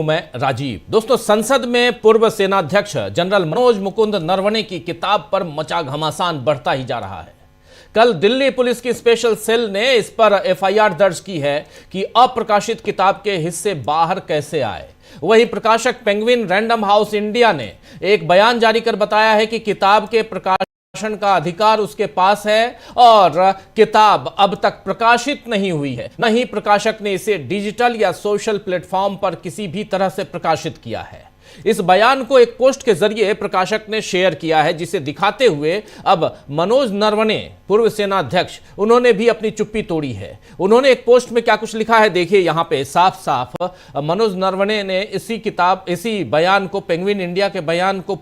मैं राजीव। दोस्तों, संसद में पूर्व सेनाध्यक्ष जनरल मनोज मुकुंद नरवणे की किताब पर मचा घमासान बढ़ता ही जा रहा है। कल दिल्ली पुलिस की स्पेशल सेल ने इस पर एफआईआर दर्ज की है कि अप्रकाशित किताब के हिस्से बाहर कैसे आए। वही प्रकाशक पेंगुइन रैंडम हाउस इंडिया ने एक बयान जारी कर बताया है कि किताब के प्रकाशन का अधिकार उसके पास है और किताब अब तक प्रकाशित नहीं हुई है। न ही प्रकाशक ने इसे डिजिटल या सोशल प्लेटफॉर्म पर किसी भी तरह से प्रकाशित किया है। इस बयान को एक पोस्ट के जरिए प्रकाशक ने शेयर किया है, जिसे दिखाते हुए अब मनोज नरवणे, पूर्व सेनाध्यक्ष, उन्होंने भी अपनी चुप्पी तोड़ी है। उन्होंने एक पोस्ट में क्या कुछ लिखा है, देखिए यहां पे साफ साफ मनोज नरवणे ने इसी बयान को, पेंगुइन इंडिया के बयान को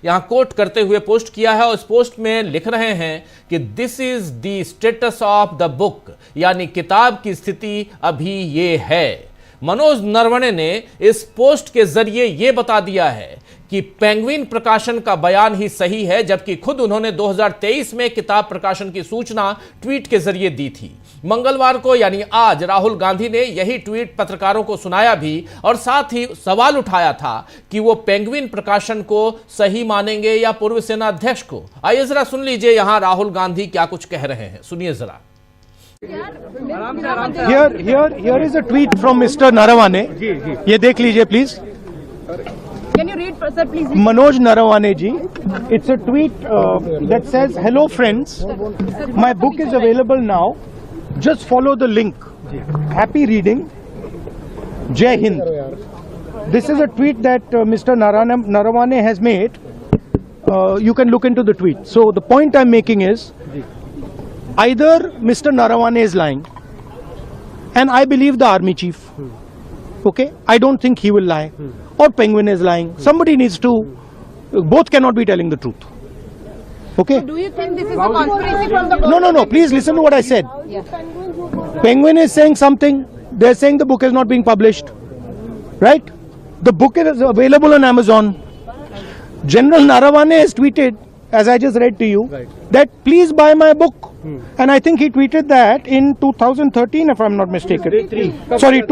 यहां कोट करते हुए पोस्ट किया है। और इस पोस्ट में लिख रहे हैं कि this is the status of the book, यानी किताब की स्थिति अभी ये है। मनोज नरवणे ने इस पोस्ट के जरिए यह बता दिया है कि पेंगुइन प्रकाशन का बयान ही सही है, जबकि खुद उन्होंने 2023 में किताब प्रकाशन की सूचना ट्वीट के जरिए दी थी। मंगलवार को यानी आज राहुल गांधी ने यही ट्वीट पत्रकारों को सुनाया भी और साथ ही सवाल उठाया था कि वो पेंगुइन प्रकाशन को सही मानेंगे या पूर्व सेनाध्यक्ष को। आइए जरा सुन लीजिए यहां राहुल गांधी क्या कुछ कह रहे हैं, सुनिए जरा। Here is a tweet from Mr. Narawane. ये देख लीजिए please. Can you read, sir, please? Manoj Narawane ji. It's a tweet that says, "Hello friends, my book is available now. Just follow the link. Happy reading. Jai Hind." This is a tweet that Mr. Narawane has made. You can look into the tweet. So the point I'm making is, either Mr. Narawane is lying, and I believe the army chief. Okay, I don't think he will lie, or Penguin is lying. Somebody needs to. Both cannot be telling the truth. Okay. Do you think this is a conspiracy from the government? No. Please listen to what I said. Yeah. Penguin is saying something. They're saying the book is not being published. Right? The book is available on Amazon. General Narawane has tweeted, as I just read to you, that please buy my book. And I think he tweeted that in 2013, if I'm not mistaken. Sorry,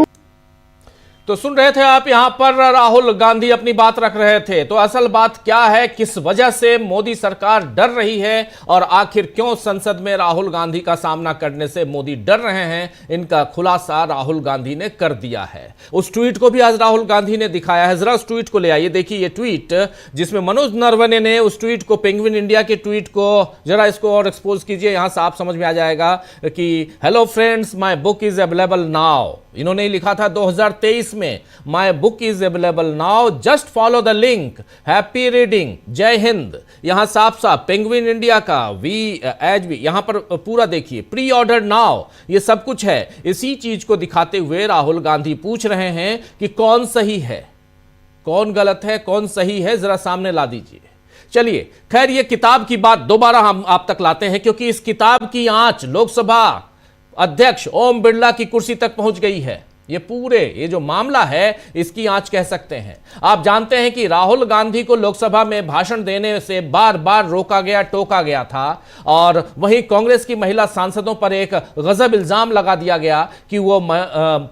तो सुन रहे थे आप, यहां पर राहुल गांधी अपनी बात रख रहे थे। तो असल बात क्या है, किस वजह से मोदी सरकार डर रही है और आखिर क्यों संसद में राहुल गांधी का सामना करने से मोदी डर रहे हैं, इनका खुलासा राहुल गांधी ने कर दिया है। उस ट्वीट को भी आज राहुल गांधी ने दिखाया है। जरा उस ट्वीट को ले आइए, देखिए ये ट्वीट जिसमें मनोज नरवणे ने उस ट्वीट को, पेंगुइन इंडिया के ट्वीट को, जरा इसको और एक्सपोज कीजिए, यहां साफ समझ में आ जाएगा कि hello friends, my book is available now. इन्होंने लिखा था 2023 में, my book is available now, just follow the link, happy reading, जय हिंद। यहां साफ साफ पेंगुइन इंडिया का वी यहां पर पूरा देखिए, प्री ऑर्डर नाउ, ये सब कुछ है। इसी चीज को दिखाते हुए राहुल गांधी पूछ रहे हैं कि कौन सही है, कौन गलत है, कौन सही है, जरा सामने ला दीजिए। चलिए, खैर ये किताब की बात दोबारा हम आप तक लाते हैं, क्योंकि इस किताब की आंच लोकसभा अध्यक्ष ओम बिरला की कुर्सी तक पहुंच गई है। ये जो मामला है, इसकी आंच कह सकते हैं। आप जानते हैं कि राहुल गांधी को लोकसभा में भाषण देने से बार बार रोका गया, टोका गया था, और वहीं कांग्रेस की महिला सांसदों पर एक गजब इल्जाम लगा दिया गया कि वो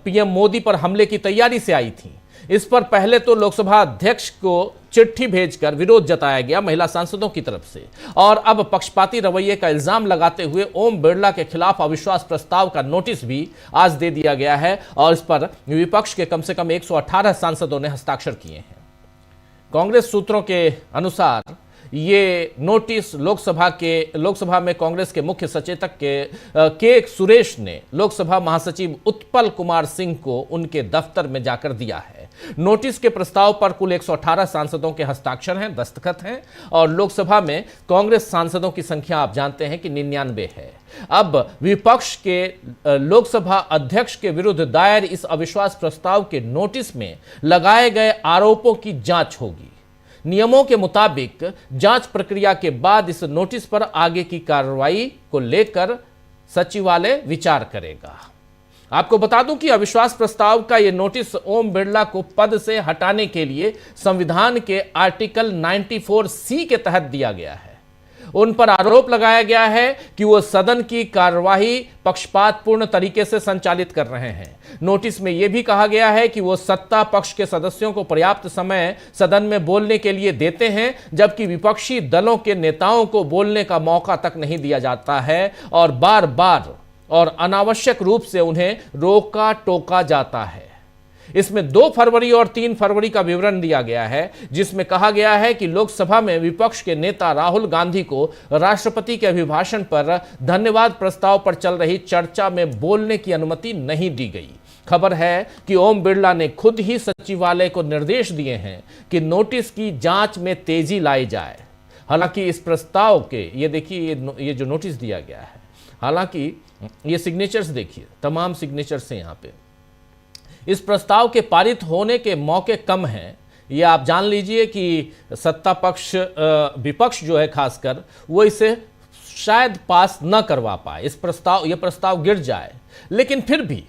पीएम मोदी पर हमले की तैयारी से आई थी। इस पर पहले तो लोकसभा अध्यक्ष को चिट्ठी भेजकर विरोध जताया गया महिला सांसदों की तरफ से, और अब पक्षपाती रवैये का इल्जाम लगाते हुए ओम बिरला के खिलाफ अविश्वास प्रस्ताव का नोटिस भी आज दे दिया गया है, और इस पर विपक्ष के कम से कम 118 सांसदों ने हस्ताक्षर किए हैं। कांग्रेस सूत्रों के अनुसार ये नोटिस लोकसभा में कांग्रेस के मुख्य सचेतक के सुरेश ने लोकसभा महासचिव उत्पल कुमार सिंह को उनके दफ्तर में जाकर दिया है। नोटिस के प्रस्ताव पर कुल 118 सांसदों के हस्ताक्षर हैं, दस्तखत हैं, और लोकसभा में कांग्रेस सांसदों की संख्या आप जानते हैं कि 99 है। अब विपक्ष के लोकसभा अध्यक्ष के विरुद्ध दायर इस अविश्वास प्रस्ताव के नोटिस में लगाए गए आरोपों की जांच होगी। नियमों के मुताबिक जांच प्रक्रिया के बाद इस नोटिस पर आगे की कार्रवाई को लेकर सचिवालय विचार करेगा। आपको बता दूं कि अविश्वास प्रस्ताव का यह नोटिस ओम बिरला को पद से हटाने के लिए संविधान के आर्टिकल 94C के तहत दिया गया है। उन पर आरोप लगाया गया है कि वो सदन की कार्यवाही पक्षपातपूर्ण तरीके से संचालित कर रहे हैं। नोटिस में यह भी कहा गया है कि वो सत्ता पक्ष के सदस्यों को पर्याप्त समय सदन में बोलने के लिए देते हैं, जबकि विपक्षी दलों के नेताओं को बोलने का मौका तक नहीं दिया जाता है और बार बार और अनावश्यक रूप से उन्हें रोका टोका जाता है। इसमें 2 फरवरी और 3 फरवरी का विवरण दिया गया है, जिसमें कहा गया है कि लोकसभा में विपक्ष के नेता राहुल गांधी को राष्ट्रपति के अभिभाषण पर धन्यवाद प्रस्ताव पर चल रही चर्चा में बोलने की अनुमति नहीं दी गई। खबर है कि ओम बिरला ने खुद ही सचिवालय को निर्देश दिए हैं कि नोटिस की जांच में तेजी लाई जाए। हालांकि इस प्रस्ताव के ये देखिए, ये जो नोटिस दिया गया है, हालांकि ये सिग्नेचर्स देखिए, तमाम सिग्नेचर्स हैं यहाँ पे। इस प्रस्ताव के पारित होने के मौके कम हैं। ये आप जान लीजिए कि सत्ता पक्ष विपक्ष जो है खासकर, वो इसे शायद पास न करवा पाए। ये प्रस्ताव गिर जाए, लेकिन फिर भी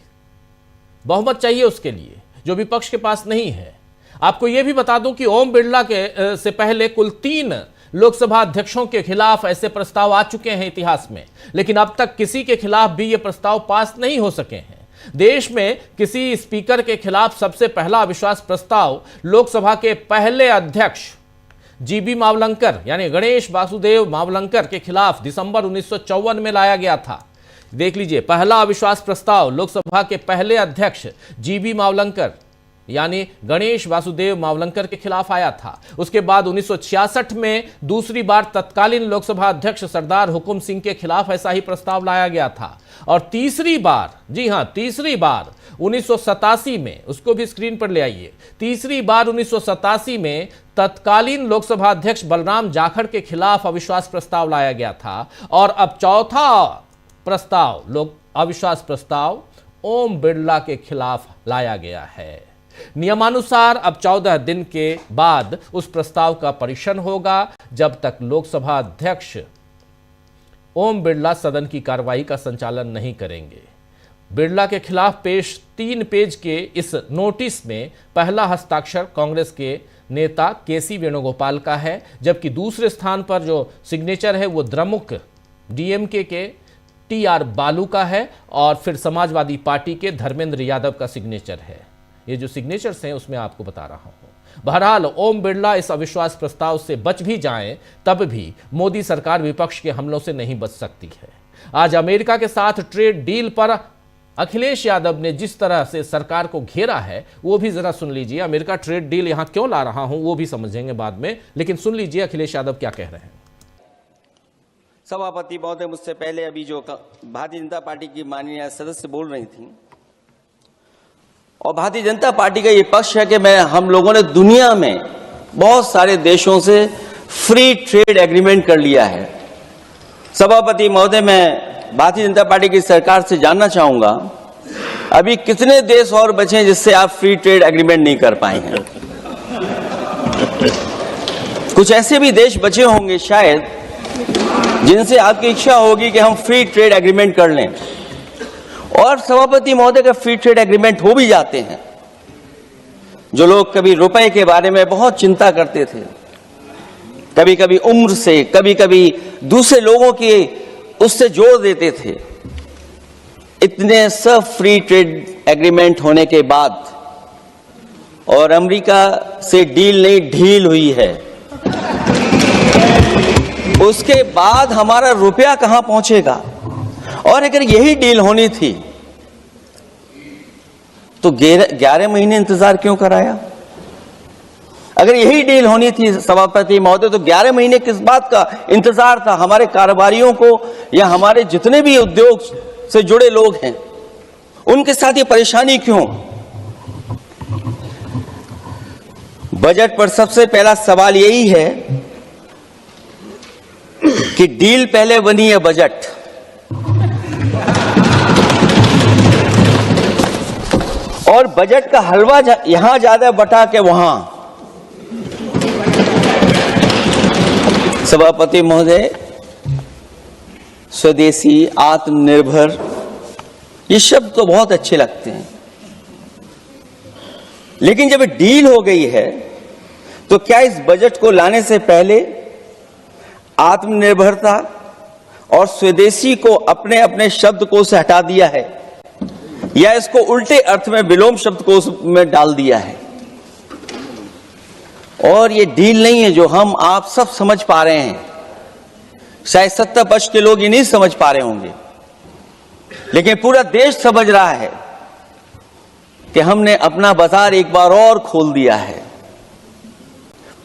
बहुमत चाहिए उसके लिए, जो विपक्ष के पास नहीं है। आपको यह भी बता दूं कि ओम बिरला के से पहले कुल 3 लोकसभा अध्यक्षों के खिलाफ ऐसे प्रस्ताव आ चुके हैं इतिहास में, लेकिन अब तक किसी के खिलाफ भी ये प्रस्ताव पास नहीं हो सके हैं। देश में किसी स्पीकर के खिलाफ सबसे पहला अविश्वास प्रस्ताव लोकसभा के पहले अध्यक्ष जीबी मावलंकर यानी गणेश वासुदेव मावलंकर के खिलाफ दिसंबर 1954 में लाया गया था। देख लीजिए, पहला अविश्वास प्रस्ताव लोकसभा के पहले अध्यक्ष जीबी मावलंकर यानी गणेश वासुदेव मावलंकर के खिलाफ आया था। उसके बाद 1966 में दूसरी बार तत्कालीन लोकसभा अध्यक्ष सरदार हुकुम सिंह के खिलाफ ऐसा ही प्रस्ताव लाया गया था। और तीसरी बार, जी हां, तीसरी बार 1987 में, उसको भी स्क्रीन पर ले आइए, तीसरी बार 1987 में तत्कालीन लोकसभा अध्यक्ष बलराम जाखड़ के खिलाफ अविश्वास प्रस्ताव लाया गया था। और अब चौथा प्रस्ताव, अविश्वास प्रस्ताव ओम बिरला के खिलाफ लाया गया है। नियमानुसार अब 14 दिन के बाद उस प्रस्ताव का परीक्षण होगा, जब तक लोकसभा अध्यक्ष ओम बिरला सदन की कार्रवाई का संचालन नहीं करेंगे। बिरला के खिलाफ पेश 3 पेज के इस नोटिस में पहला हस्ताक्षर कांग्रेस के नेता केसी वेणुगोपाल का है, जबकि दूसरे स्थान पर जो सिग्नेचर है वो द्रमुक डीएमके के टीआर बालू का है और फिर समाजवादी पार्टी के धर्मेंद्र यादव का सिग्नेचर है। ये जो सिग्नेचर्स हैं उसमें आपको बता रहा हूं। बहरहाल ओम बिरला इस अविश्वास प्रस्ताव से बच भी जाएं, तब भी मोदी सरकार विपक्ष के हमलों से नहीं बच सकती है। आज अमेरिका के साथ ट्रेड डील पर अखिलेश यादव ने जिस तरह से सरकार को घेरा है, वो भी जरा सुन लीजिए। अमेरिका ट्रेड डील यहां क्यों ला रहा हूं वो भी समझेंगे बाद में, लेकिन सुन लीजिए अखिलेश यादव क्या कह रहे हैं। सभापति महोदय, मुझसे पहले अभी जो भारतीय जनता पार्टी की माननीय सदस्य बोल रही थी, और भारतीय जनता पार्टी का ये पक्ष है कि हम लोगों ने दुनिया में बहुत सारे देशों से फ्री ट्रेड एग्रीमेंट कर लिया है। सभापति महोदय, मैं भारतीय जनता पार्टी की सरकार से जानना चाहूंगा, अभी कितने देश और बचे हैं जिससे आप फ्री ट्रेड एग्रीमेंट नहीं कर पाए हैं? कुछ ऐसे भी देश बचे होंगे शायद जिनसे आपकी इच्छा होगी कि हम फ्री ट्रेड एग्रीमेंट कर लें, और सभापति महोदय का फ्री ट्रेड एग्रीमेंट हो भी जाते हैं। जो लोग कभी रुपए के बारे में बहुत चिंता करते थे, कभी कभी उम्र से, कभी कभी दूसरे लोगों की उससे जोड़ देते थे, इतने सब फ्री ट्रेड एग्रीमेंट होने के बाद, और अमेरिका से डील नहीं ढील हुई है, उसके बाद हमारा रुपया कहां पहुंचेगा? और अगर यही डील होनी थी तो 11 महीने इंतजार क्यों कराया? अगर यही डील होनी थी सभापति महोदय, तो 11 महीने किस बात का इंतजार था? हमारे कारोबारियों को या हमारे जितने भी उद्योग से जुड़े लोग हैं, उनके साथ ये परेशानी क्यों? बजट पर सबसे पहला सवाल यही है कि डील पहले बनी है बजट। और बजट का हलवा यहां ज्यादा बटा के वहां। सभापति महोदय, स्वदेशी, आत्मनिर्भर, ये शब्द तो बहुत अच्छे लगते हैं, लेकिन जब डील हो गई है तो क्या इस बजट को लाने से पहले आत्मनिर्भरता और स्वदेशी को अपने अपने शब्दकोश से हटा दिया है या इसको उल्टे अर्थ में विलोम शब्दकोश में डाल दिया है। और ये डील नहीं है जो हम आप सब समझ पा रहे हैं, शायद 70% के लोग ये नहीं समझ पा रहे होंगे, लेकिन पूरा देश समझ रहा है कि हमने अपना बाजार एक बार और खोल दिया है।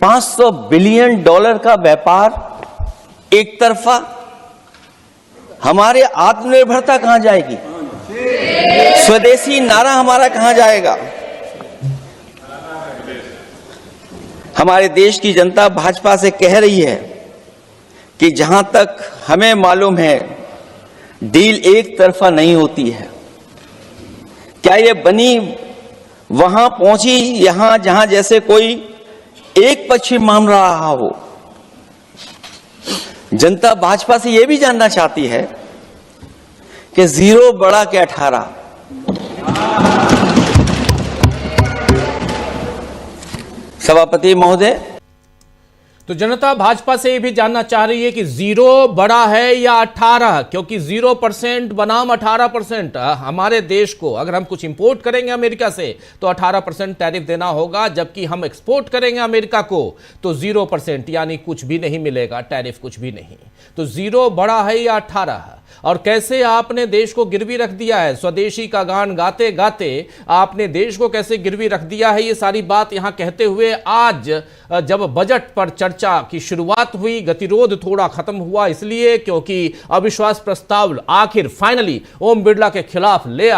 $500 बिलियन का व्यापार एक तरफा, हमारे आत्मनिर्भरता कहां जाएगी? स्वदेशी नारा हमारा कहां जाएगा? हमारे देश की जनता भाजपा से कह रही है कि जहां तक हमें मालूम है डील एक तरफा नहीं होती है। क्या ये बनी वहां पहुंची यहां जहां जैसे कोई एक पक्षी मान रहा हो? जनता भाजपा से यह भी जानना चाहती है कि 0 बड़ा के 18। सभापति महोदय, तो जनता भाजपा से ये भी जानना चाह रही है कि 0 बड़ा है या 18, क्योंकि 0% बनाम 18%। हमारे देश को अगर हम कुछ इंपोर्ट करेंगे अमेरिका से तो 18% टैरिफ देना होगा, जबकि हम एक्सपोर्ट करेंगे अमेरिका को तो 0%, यानी कुछ भी नहीं मिलेगा, टैरिफ कुछ भी नहीं। तो 0 बड़ा है या 18? और कैसे आपने देश को गिरवी रख दिया है, स्वदेशी का गान गाते गाते आपने देश को कैसे गिरवी रख दिया है, ये सारी बात यहां कहते हुए आज जब बजट पर चर्चा की शुरुआत हुई, गतिरोध थोड़ा खत्म हुआ इसलिए क्योंकि अविश्वास प्रस्ताव आखिर फाइनली ओम बिरला के खिलाफ ले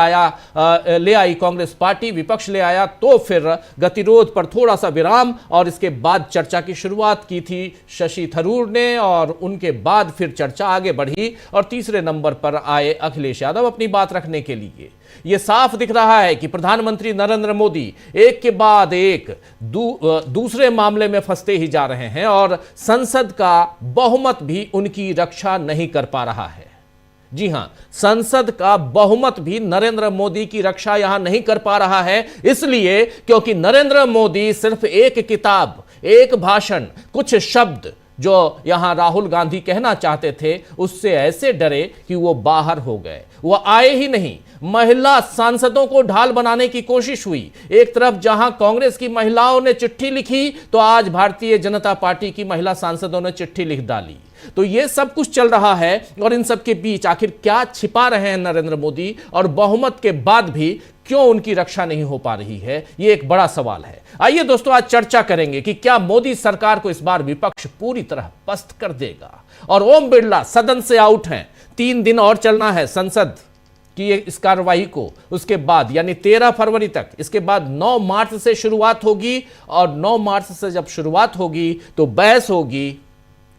आई कांग्रेस पार्टी, विपक्ष ले आया, तो फिर गतिरोध पर थोड़ा सा विराम और इसके बाद चर्चा की शुरुआत की थी शशि थरूर ने, और उनके बाद फिर चर्चा आगे बढ़ी और तीसरे नंबर पर आए अखिलेश यादव अपनी बात रखने के लिए। यह साफ दिख रहा है कि प्रधानमंत्री नरेंद्र मोदी एक के बाद एक दूसरे मामले में फंसते ही जा रहे हैं और संसद का बहुमत भी उनकी रक्षा नहीं कर पा रहा है। जी हां, संसद का बहुमत भी नरेंद्र मोदी की रक्षा यहां नहीं कर पा रहा है, इसलिए क्योंकि नरेंद्र मोदी सिर्फ एक किताब, एक भाषण, कुछ शब्द जो यहां राहुल गांधी कहना चाहते थे उससे ऐसे डरे कि वो बाहर हो गए, वो आए ही नहीं। महिला सांसदों को ढाल बनाने की कोशिश हुई। एक तरफ जहां कांग्रेस की महिलाओं ने चिट्ठी लिखी तो आज भारतीय जनता पार्टी की महिला सांसदों ने चिट्ठी लिख डाली। तो ये सब कुछ चल रहा है और इन सब के बीच आखिर क्या छिपा रहे हैं नरेंद्र मोदी, और बहुमत के बाद भी क्यों उनकी रक्षा नहीं हो पा रही है, ये एक बड़ा सवाल है। आइए दोस्तों, आज चर्चा करेंगे कि क्या मोदी सरकार को इस बार विपक्ष पूरी तरह पस्त कर देगा। और ओम बिरला सदन से आउट हैं, 3 दिन और चलना है संसद की इस कार्रवाई को, उसके बाद यानी 13 फरवरी तक, इसके बाद 9 मार्च से शुरुआत होगी और 9 मार्च से जब शुरुआत होगी तो बहस होगी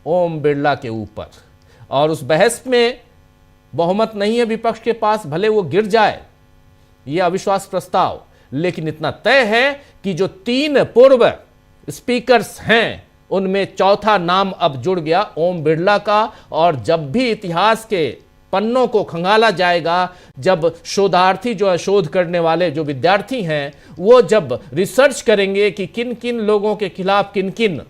ओम बिरला के ऊपर, और उस बहस में बहुमत नहीं है विपक्ष के पास, भले वो गिर जाए ये अविश्वास प्रस्ताव, लेकिन इतना तय है कि जो 3 पूर्व स्पीकर्स हैं उनमें चौथा नाम अब जुड़ गया ओम बिरला का। और जब भी इतिहास के पन्नों को खंगाला जाएगा, जब शोधार्थी जो है, शोध करने वाले जो विद्यार्थी हैं, वो जब रिसर्च करेंगे कि किन किन लोगों के खिलाफ, किन किन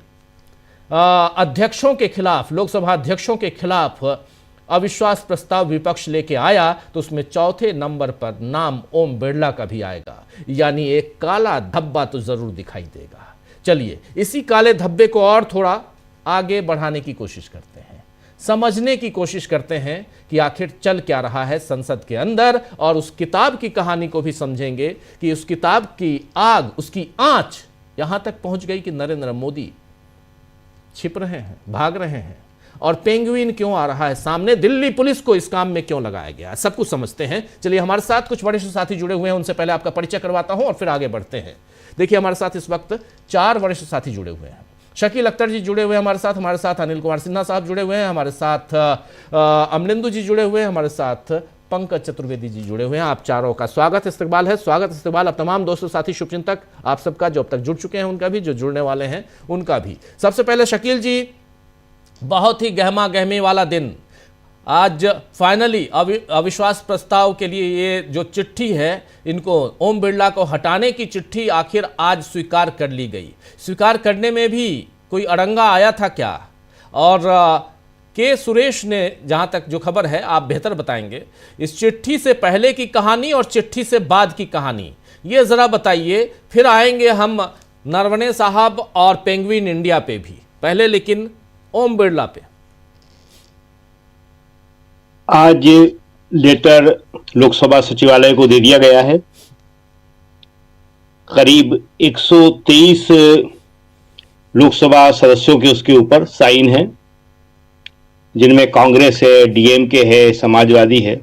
अध्यक्षों के खिलाफ, लोकसभा अध्यक्षों के खिलाफ अविश्वास प्रस्ताव विपक्ष लेके आया, तो उसमें चौथे नंबर पर नाम ओम बिरला का भी आएगा, यानी एक काला धब्बा तो जरूर दिखाई देगा। चलिए इसी काले धब्बे को और थोड़ा आगे बढ़ाने की कोशिश करते हैं, समझने की कोशिश करते हैं कि आखिर चल क्या रहा है संसद के अंदर, और उस किताब की कहानी को भी समझेंगे कि उस किताब की आग, उसकी आंच यहां तक पहुंच गई कि नरेंद्र मोदी छिप रहे हैं, भाग रहे हैं, और पेंगुइन क्यों आ रहा है सामने, दिल्ली पुलिस को इस काम में क्यों लगाया गया, सब कुछ समझते हैं। चलिए हमारे साथ कुछ वरिष्ठ साथी जुड़े हुए हैं, उनसे पहले आपका परिचय करवाता हूं और फिर आगे बढ़ते हैं। देखिए हमारे साथ इस वक्त 4 वरिष्ठ साथी जुड़े हुए हैं। शकील अख्तर जी जुड़े हुए हैं हमारे साथ अनिल कुमार सिन्हा साहब जुड़े हुए हैं हमारे साथ, अमलिंदु जी जुड़े हुए हैं हमारे साथ, पंकज चतुर्वेदी जी जुड़े हुए हैं। आप चारों का स्वागत इस्तकबाल है, स्वागत इस्तकबाल आप तमाम दोस्तों साथी शुभचिंतक आप सबका, जो अब तक जुड़ चुके हैं उनका भी, जो जुड़ने वाले हैं उनका भी। सबसे पहले शकील जी, बहुत ही गहमा गहमी वाला दिन, आज फाइनली अविश्वास प्रस्ताव के लिए ये जो चिट्ठी है, इनको ओम बिरला को हटाने की चिट्ठी आखिर आज स्वीकार कर ली गई। स्वीकार करने में भी कोई अड़ंगा आया था क्या, और के सुरेश ने, जहां तक जो खबर है आप बेहतर बताएंगे, इस चिट्ठी से पहले की कहानी और चिट्ठी से बाद की कहानी ये जरा बताइए, फिर आएंगे हम नरवणे साहब और पेंगुइन इंडिया पे भी। पहले लेकिन ओम बिरला पे। आज लेटर लोकसभा सचिवालय को दे दिया गया है। करीब 123 लोकसभा सदस्यों के उसके ऊपर साइन है, जिनमें कांग्रेस है, डीएमके है, समाजवादी है।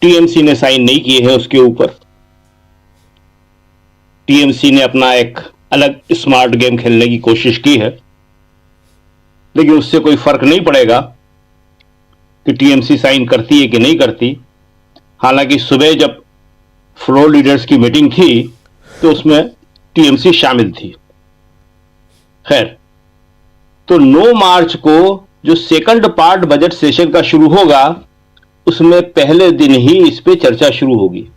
टीएमसी ने साइन नहीं किए हैं उसके ऊपर। टीएमसी ने अपना एक अलग स्मार्ट गेम खेलने की कोशिश की है, लेकिन उससे कोई फर्क नहीं पड़ेगा कि टीएमसी साइन करती है कि नहीं करती। हालांकि सुबह जब फ्लोर लीडर्स की मीटिंग थी तो उसमें टीएमसी शामिल थी। खैर, तो 9 मार्च को जो सेकंड पार्ट बजट सेशन का शुरू होगा, उसमें पहले दिन ही इस पे चर्चा शुरू होगी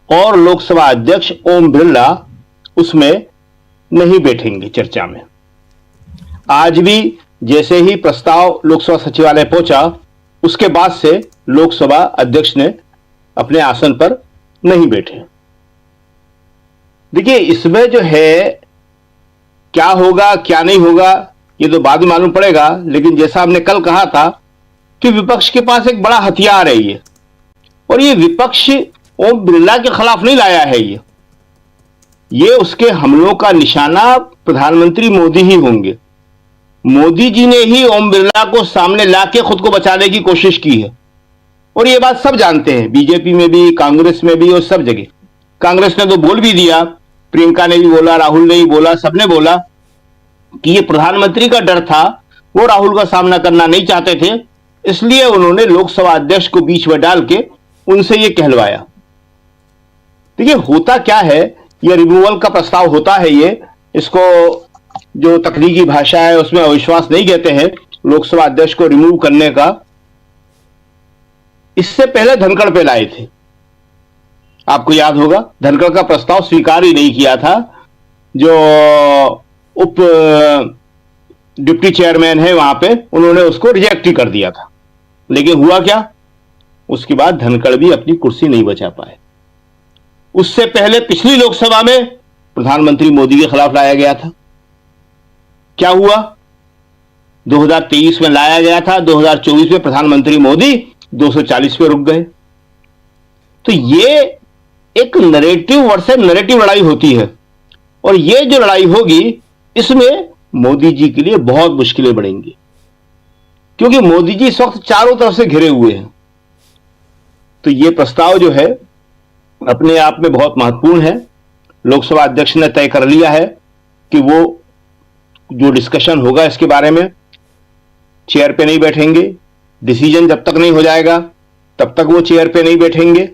और लोकसभा अध्यक्ष ओम बिरला उसमें नहीं बैठेंगे चर्चा में। आज भी जैसे ही प्रस्ताव लोकसभा सचिवालय पहुंचा, उसके बाद से लोकसभा अध्यक्ष ने अपने आसन पर नहीं बैठे। देखिए, इसमें जो है क्या होगा क्या नहीं होगा ये तो बाद में मालूम पड़ेगा, लेकिन जैसा हमने कल कहा था कि विपक्ष के पास एक बड़ा हथियार है ये, और ये विपक्ष ओम बिरला के खिलाफ नहीं लाया है। ये उसके हमलों का निशाना प्रधानमंत्री मोदी ही होंगे। मोदी जी ने ही ओम बिरला को सामने लाके खुद को बचाने की कोशिश की है, और ये बात सब जानते हैं, बीजेपी में भी, कांग्रेस में भी और सब जगह। कांग्रेस ने तो बोल भी दिया, प्रियंका ने भी बोला, राहुल ने भी बोला, सबने बोला कि ये प्रधानमंत्री का डर था, वो राहुल का सामना करना नहीं चाहते थे, इसलिए उन्होंने लोकसभा अध्यक्ष को बीच में डाल के उनसे ये कहलवाया। देखिए, होता क्या है, ये रिमूवल का प्रस्ताव होता है, ये इसको जो तकनीकी भाषा है उसमें अविश्वास नहीं कहते हैं, लोकसभा अध्यक्ष को रिमूव करने का। इससे पहले धनखड़ पे लाए थे, आपको याद होगा, धनखड़ का प्रस्ताव स्वीकार ही नहीं किया था। जो उप डिप्टी चेयरमैन है वहां पे, उन्होंने उसको रिजेक्ट ही कर दिया था। लेकिन हुआ क्या, उसके बाद धनखड़ भी अपनी कुर्सी नहीं बचा पाए। उससे पहले पिछली लोकसभा में प्रधानमंत्री मोदी के खिलाफ लाया गया था। क्या हुआ, 2023 में लाया गया था, 2024 में प्रधानमंत्री मोदी 240 पे रुक गए। तो ये एक नैरेटिव वर्सेस नैरेटिव लड़ाई होती है, और ये जो लड़ाई होगी इसमें मोदी जी के लिए बहुत मुश्किलें बढ़ेंगी, क्योंकि मोदी जी इस वक्त चारों तरफ से घिरे हुए हैं। तो ये प्रस्ताव जो है अपने आप में बहुत महत्वपूर्ण है। लोकसभा अध्यक्ष ने तय कर लिया है कि वो जो डिस्कशन होगा इसके बारे में चेयर पे नहीं बैठेंगे। डिसीजन जब तक नहीं हो जाएगा तब तक वो चेयर पे नहीं बैठेंगे।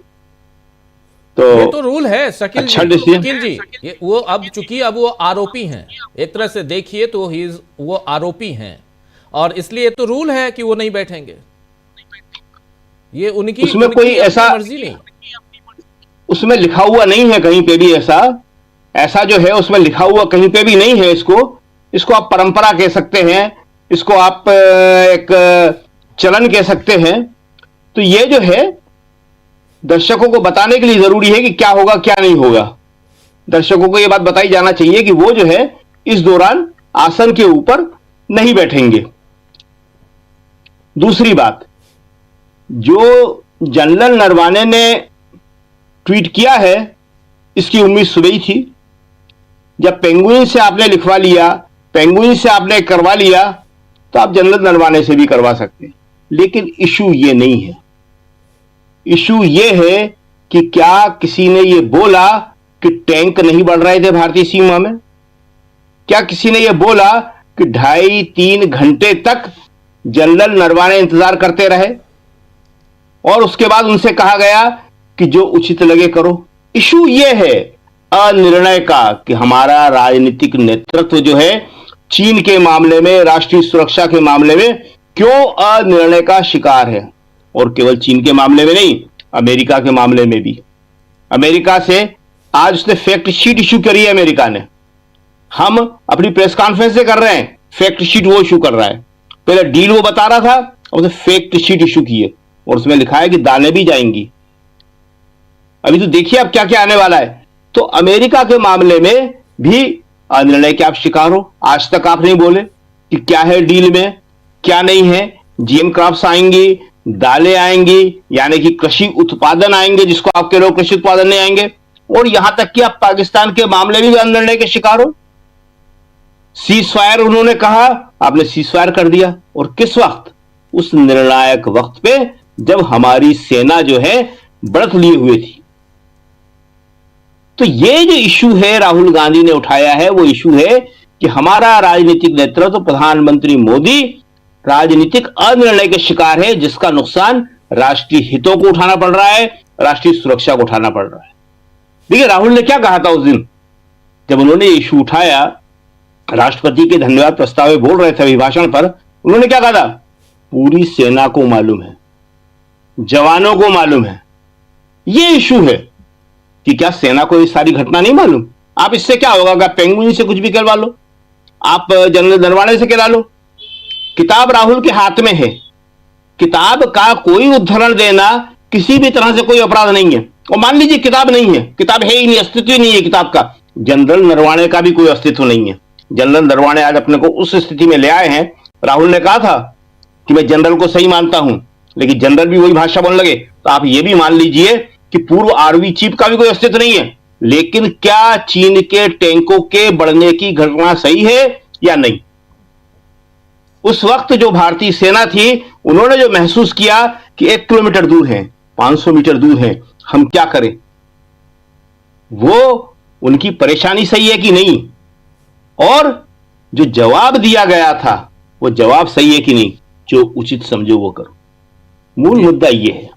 तो ये तो रूल है शकील अच्छा जी। डिसीजन। शकील जी, ये वो अब चूंकि अब वो आरोपी हैं, एक तरह से देखिए तो वो आरोपी हैं, और इसलिए तो रूल है कि वो नहीं बैठेंगे। ये उनकी उसमें कोई ऐसा मर्जी नहीं, उसमें लिखा हुआ नहीं है कहीं पे भी। ऐसा जो है उसमें लिखा हुआ कहीं पे भी नहीं है। इसको आप परंपरा कह सकते हैं, इसको आप एक चलन कह सकते हैं। तो ये जो है दर्शकों को बताने के लिए जरूरी है कि क्या होगा क्या नहीं होगा। दर्शकों को यह बात बताई जाना चाहिए कि वो जो है इस दौरान आसन के ऊपर नहीं बैठेंगे। दूसरी बात, जो जनरल नरवाने ने ट्वीट किया है, इसकी उम्मीद सुबह ही थी। जब पेंगुइन से आपने लिखवा लिया, पेंगुइन से आपने करवा लिया, तो आप जनरल नरवाने से भी करवा सकते हैं। लेकिन इशू ये नहीं है। इशू ये है कि क्या किसी ने ये बोला कि टैंक नहीं बढ़ रहे थे भारतीय सीमा में? क्या किसी ने ये बोला कि 2.5-3 घंटे तक जनरल नरवाने इंतजार करते रहे और उसके बाद उनसे कहा गया कि जो उचित लगे करो? इशू ये है अनिर्णय का कि हमारा राजनीतिक नेतृत्व जो है चीन के मामले में, राष्ट्रीय सुरक्षा के मामले में क्यों अनिर्णय का शिकार है। और केवल चीन के मामले में नहीं, अमेरिका के मामले में भी। अमेरिका से आज उसने फैक्ट शीट इशू करी है अमेरिका ने। हम अपनी प्रेस कॉन्फ्रेंस से कर रहे हैं, फैक्ट शीट वो इशू कर रहा है। पहले डील वो बता रहा था और उसने फेक शीट इशू की है और उसमें लिखा है कि दालें भी जाएंगी। अभी तो देखिए अब क्या क्या आने वाला है। तो अमेरिका के मामले में भी निर्णय के आप शिकार हो। आज तक आप नहीं बोले कि क्या है डील में, क्या नहीं है। जीएम क्रॉप्स आएंगी, दालें आएंगी, यानी कि कृषि उत्पादन आएंगे, जिसको आपके लोग कृषि उत्पादन नहीं आएंगे। और यहां तक कि आप पाकिस्तान के मामले में भी निर्णय के शिकार हो। सीज फायर उन्होंने कहा, आपने सीज फायर कर दिया। और किस वक्त? उस निर्णायक वक्त पे जब हमारी सेना जो है बढ़त लिए हुए थी। तो ये जो इशू है राहुल गांधी ने उठाया है, वो इशू है कि हमारा राजनीतिक नेतृत्व, प्रधानमंत्री मोदी राजनीतिक अनिर्णय के शिकार है, जिसका नुकसान राष्ट्रीय हितों को उठाना पड़ रहा है, राष्ट्रीय सुरक्षा को उठाना पड़ रहा है। देखिए राहुल ने क्या कहा था उस दिन जब उन्होंने इशू उठाया, राष्ट्रपति के धन्यवाद प्रस्ताव में बोल रहे थे अभिभाषण पर। उन्होंने क्या कहा था? पूरी सेना को मालूम है, जवानों को मालूम है। यह इशू है कि क्या सेना को ये सारी घटना नहीं मालूम? आप इससे क्या होगा? अगर पेंगुइन से कुछ भी करवा लो, आप जनरल नरवाणे से करा लो। किताब राहुल के हाथ में है, किताब का कोई उद्धरण देना किसी भी तरह से कोई अपराध नहीं है। और मान लीजिए किताब नहीं है, किताब है ही नहीं, अस्तित्व ही नहीं है किताब का। जनरल नरवाणे का भी कोई अस्तित्व नहीं है। जनरल नरवाणे आज अपने को उस स्थिति में ले आए हैं। राहुल ने कहा था कि मैं जनरल को सही मानता हूं, लेकिन जनरल भी वही भाषा बोलने लगे। तो आप ये भी मान लीजिए कि पूर्व आर्मी चीफ का भी कोई अस्तित्व नहीं है। लेकिन क्या चीन के टैंकों के बढ़ने की घटना सही है या नहीं? उस वक्त जो भारतीय सेना थी, उन्होंने जो महसूस किया कि 1 किलोमीटर दूर है, 500 मीटर दूर है, हम क्या करें, वो उनकी परेशानी सही है कि नहीं, और जो जवाब दिया गया था वो जवाब सही है कि नहीं, जो उचित समझो वो करो। मूल मुद्दा ये है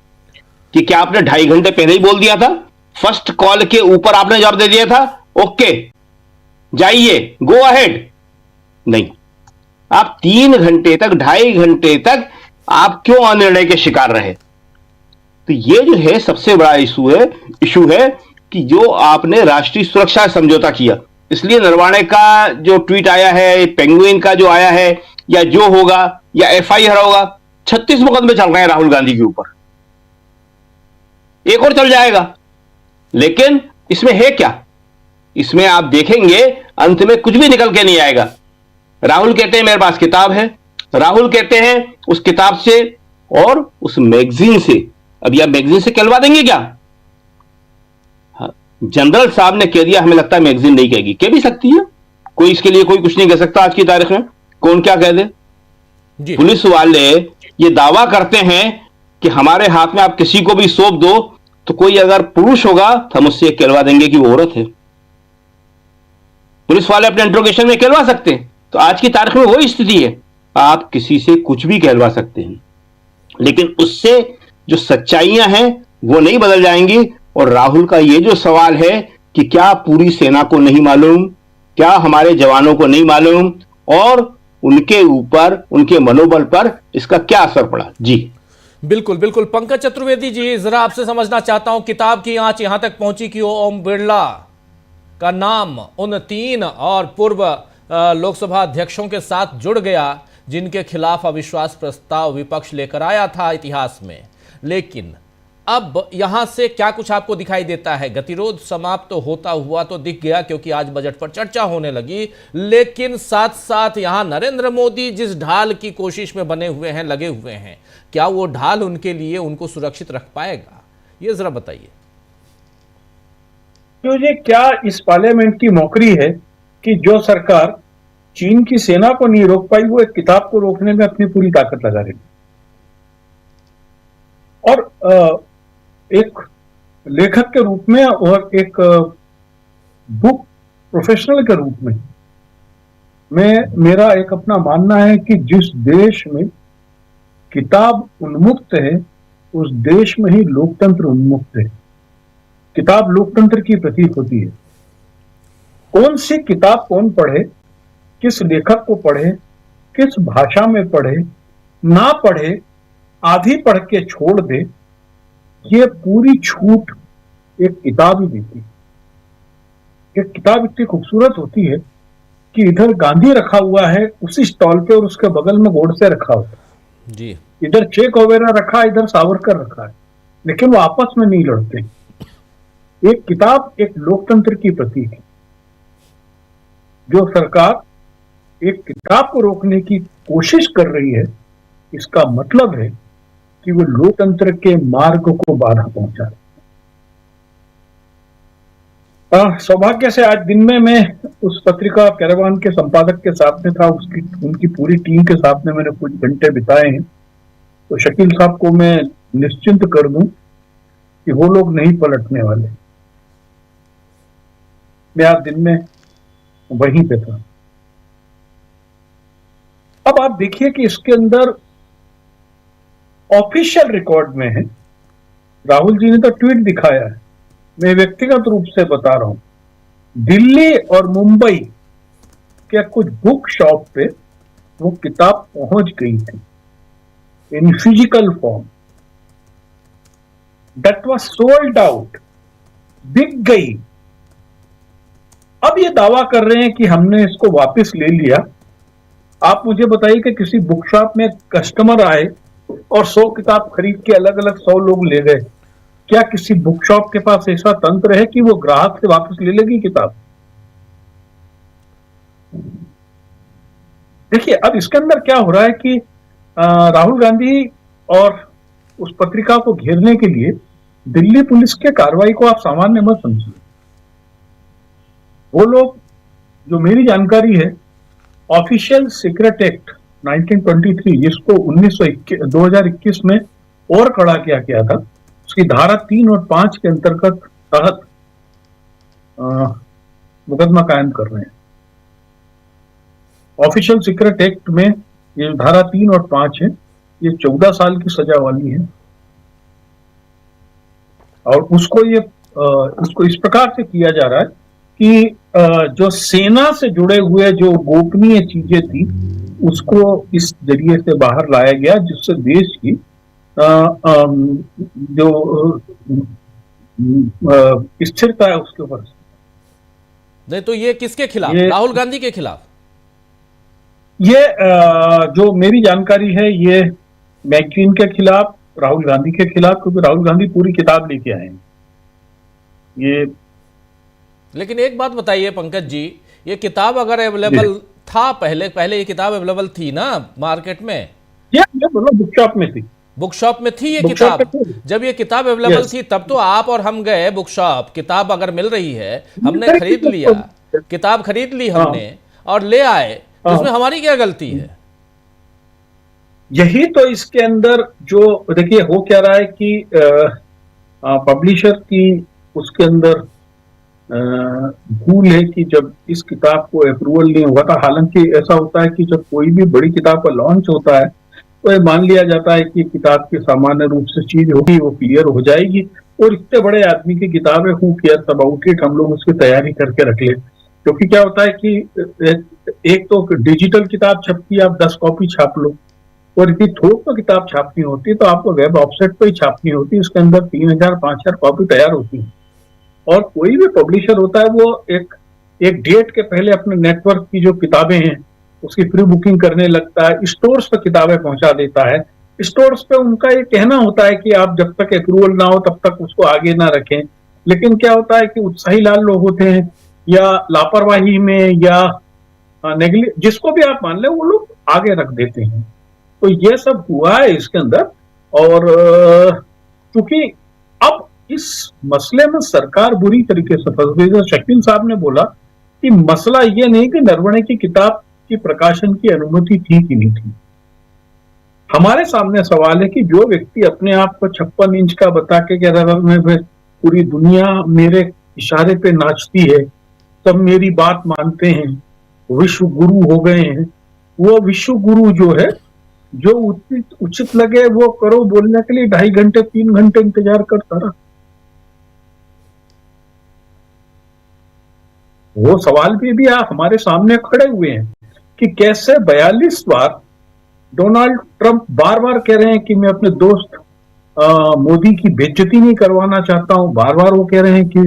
कि क्या आपने 2.5 घंटे पहले ही बोल दिया था? फर्स्ट कॉल के ऊपर आपने जवाब दे दिया था, ओके जाइए, गो अहेड? नहीं, आप 3 घंटे तक, 2.5 घंटे तक आप क्यों अनिर्णय के शिकार रहे? तो ये जो है सबसे बड़ा इशू है कि जो आपने राष्ट्रीय सुरक्षा समझौता किया। इसलिए नरवाणे का जो ट्वीट आया है, पेंगुइन का जो आया है, या जो होगा, या एफआईआर होगा, 36 मुकदमे चल रहे हैं राहुल गांधी के ऊपर। एक और चल जाएगा। लेकिन इसमें है क्या? इसमें आप देखेंगे अंत में कुछ भी निकल के नहीं आएगा। राहुल कहते हैं मेरे पास किताब है, राहुल कहते हैं उस किताब से और उस मैगजीन से, अभी आप मैगजीन से कहलवा देंगे क्या? हाँ, जनरल साहब ने कह दिया, हमें लगता है मैगजीन नहीं कहेगी। कह भी सकती है, कोई इसके लिए कोई कुछ नहीं कह सकता आज की तारीख में। कौन क्या कह दे? पुलिस वाले ये दावा करते हैं कि हमारे हाथ में आप किसी को भी सौंप दो, तो कोई अगर पुरुष होगा तो हम उससे कहलवा देंगे कि वो औरत है। पुलिस वाले अपने इंट्रोगेशन में कहलवा सकते हैं। तो आज की तारीख में वही स्थिति है, आप किसी से कुछ भी कहलवा सकते हैं, लेकिन उससे जो सच्चाइयां हैं वो नहीं बदल जाएंगी। और राहुल का ये जो सवाल है कि क्या पूरी सेना को नहीं मालूम, क्या हमारे जवानों को नहीं मालूम, और उनके ऊपर, उनके मनोबल पर इसका क्या असर पड़ा? जी बिल्कुल बिल्कुल। पंकज चतुर्वेदी जी, जरा आपसे समझना चाहता हूं, किताब की आंच यहां तक पहुंची कि ओम बिरला का नाम उन 3 और पूर्व लोकसभा अध्यक्षों के साथ जुड़ गया जिनके खिलाफ अविश्वास प्रस्ताव विपक्ष लेकर आया था इतिहास में। लेकिन अब यहां से क्या कुछ आपको दिखाई देता है? गतिरोध समाप्त तो होता हुआ तो दिख गया, क्योंकि आज बजट पर चर्चा होने लगी। लेकिन साथ साथ यहां नरेंद्र मोदी जिस ढाल की कोशिश में बने हुए हैं, लगे हुए हैं, क्या वो ढाल उनके लिए उनको सुरक्षित रख पाएगा? ये जरा बताइए। तो ये क्या इस पार्लियामेंट की मौकरी है कि जो सरकार चीन की सेना को नहीं रोक पाई, वो एक किताब को रोकने में अपनी पूरी ताकत लगा रही। और एक लेखक के रूप में और एक बुक प्रोफेशनल के रूप में मेरा एक अपना मानना है कि जिस देश में किताब उन्मुक्त है, उस देश में ही लोकतंत्र उन्मुक्त है। किताब लोकतंत्र की प्रतीक होती है। कौन सी किताब कौन पढ़े, किस लेखक को पढ़े, किस भाषा में पढ़े, ना पढ़े, आधी पढ़ के छोड़ दे, ये पूरी छूट एक किताब ही देती है। एक किताब इतनी खूबसूरत होती है कि इधर गांधी रखा हुआ है उसी स्टॉल पे और उसके बगल में गोडसे रखा हुआ है, जी। इधर चे गुवेरा रखा है, इधर सावरकर रखा है, लेकिन वो आपस में नहीं लड़ते। एक किताब एक लोकतंत्र की प्रतीक है। जो सरकार एक किताब को रोकने की कोशिश कर रही है, इसका मतलब है कि वो लोकतंत्र के मार्ग को बाधा पहुंचा रही है। सौभाग्य से आज दिन में मैं उस पत्रिका कैरावान के संपादक के साथ में था, उनकी पूरी टीम के साथ में मैंने कुछ घंटे बिताए हैं। तो शकील साहब को मैं निश्चिंत कर दूं कि वो लोग नहीं पलटने वाले। मैं आज दिन में वहीं पे था। अब आप देखिए कि इसके अंदर ऑफिशियल रिकॉर्ड में है, राहुल जी ने तो ट्वीट दिखाया है, मैं व्यक्तिगत रूप से बता रहा हूं, दिल्ली और मुंबई के कुछ बुक शॉप पे वो किताब पहुंच गई थी in physical form, that was sold out, बिक गई। अब ये दावा कर रहे हैं कि हमने इसको वापस ले लिया। आप मुझे बताइए कि किसी बुक शॉप में कस्टमर आए और 100 किताब खरीद के अलग अलग 100 लोग ले गए, क्या किसी बुक शॉप के पास ऐसा तंत्र है कि वो ग्राहक से वापस ले लेगी किताब? देखिए अब इसके अंदर क्या हो रहा है कि राहुल गांधी और उस पत्रिका को घेरने के लिए दिल्ली पुलिस के कार्रवाई को आप सामान्य मत समझिए। वो लोग, जो मेरी जानकारी है, ऑफिशियल सीक्रेट एक्ट 1923 जिसको 2021 में और कड़ा किया गया था, उसकी धारा 3 और 5 के अंतर्गत तहत मुकदमा कायम कर रहे हैं। ऑफिशियल सीक्रेट एक्ट में ये धारा 3 और 5 है, ये 14 साल की सजा वाली है। और उसको इस प्रकार से किया जा रहा है कि जो सेना से जुड़े हुए जो गोपनीय चीजें थी उसको इस जरिए से बाहर लाया गया, जिससे देश की जो स्थिरता है उसके ऊपर। नहीं तो ये किसके खिलाफ? राहुल गांधी के खिलाफ? ये जो मेरी जानकारी है, ये मैगजीन के खिलाफ, राहुल गांधी के खिलाफ, क्योंकि राहुल गांधी पूरी किताब लेके आए हैं ये। लेकिन एक बात बताइए पंकज जी, ये किताब अगर अवेलेबल था पहले ये किताब अवेलेबल थी ना मार्केट में? बुक शॉप में थी। बुक शॉप में थी ये किताब? जब ये किताब अवेलेबल थी तब तो आप और हम गए बुक शॉप, किताब अगर मिल रही है हमने खरीद लिया, किताब खरीद ली हमने और ले आए, तो इसमें हमारी क्या गलती है? यही तो इसके अंदर जो देखिए हो क्या रहा है कि पब्लिशर की उसके अंदर भूल है कि जब इस किताब को अप्रूवल नहीं हुआ था, हालांकि ऐसा होता है कि जब कोई भी बड़ी किताब का लॉन्च होता है तो ये मान लिया जाता है कि किताब की सामान्य रूप से चीज होगी वो क्लियर हो जाएगी, और इतने बड़े आदमी की किताब है, हु केयर्स अबाउट इट, हम लोग उसकी तैयारी करके रख ले। क्योंकि क्या होता है कि एक तो डिजिटल किताब छपती है, आप 10 कॉपी छाप लो, और इतनी थोक में किताब छापनी होती है तो आपको वेब ऑफसेट पे ही छापनी होती है, इसके अंदर 3000-5000 कॉपी तैयार होती है। और कोई भी पब्लिशर होता है वो एक डेट के पहले अपने नेटवर्क की जो किताबें हैं उसकी प्री बुकिंग करने लगता है, स्टोर्स पे किताबें पहुंचा देता है। स्टोर्स पे उनका ये कहना होता है कि आप जब तक अप्रूवल ना हो तब तक उसको आगे ना रखें, लेकिन क्या होता है कि उत्साही लाल लोग होते हैं या लापरवाही में या जिसको भी आप मान ले, वो लोग आगे रख देते हैं। तो ये सब हुआ है इसके अंदर। और क्योंकि अब इस मसले में सरकार बुरी तरीके से फंस गई। तो शकील साहब ने बोला कि मसला ये नहीं कि नरवणे की किताब की प्रकाशन की अनुमति थी कि नहीं थी, हमारे सामने सवाल है कि जो व्यक्ति अपने आप को 56 इंच का बता के कह रहा है पूरी दुनिया मेरे इशारे पे नाचती है, सब मेरी बात मानते हैं, विश्व गुरु हो गए हैं, वो विश्व गुरु जो है, जो उचित लगे वो करो बोलने के लिए 2.5 घंटे 3 घंटे इंतजार करता रहा। वो सवाल भी हमारे सामने खड़े हुए हैं कि कैसे 42 बार डोनाल्ड ट्रंप बार बार कह रहे हैं कि मैं अपने दोस्त मोदी की बेइज्जती नहीं करवाना चाहता हूं, बार बार वो कह रहे हैं कि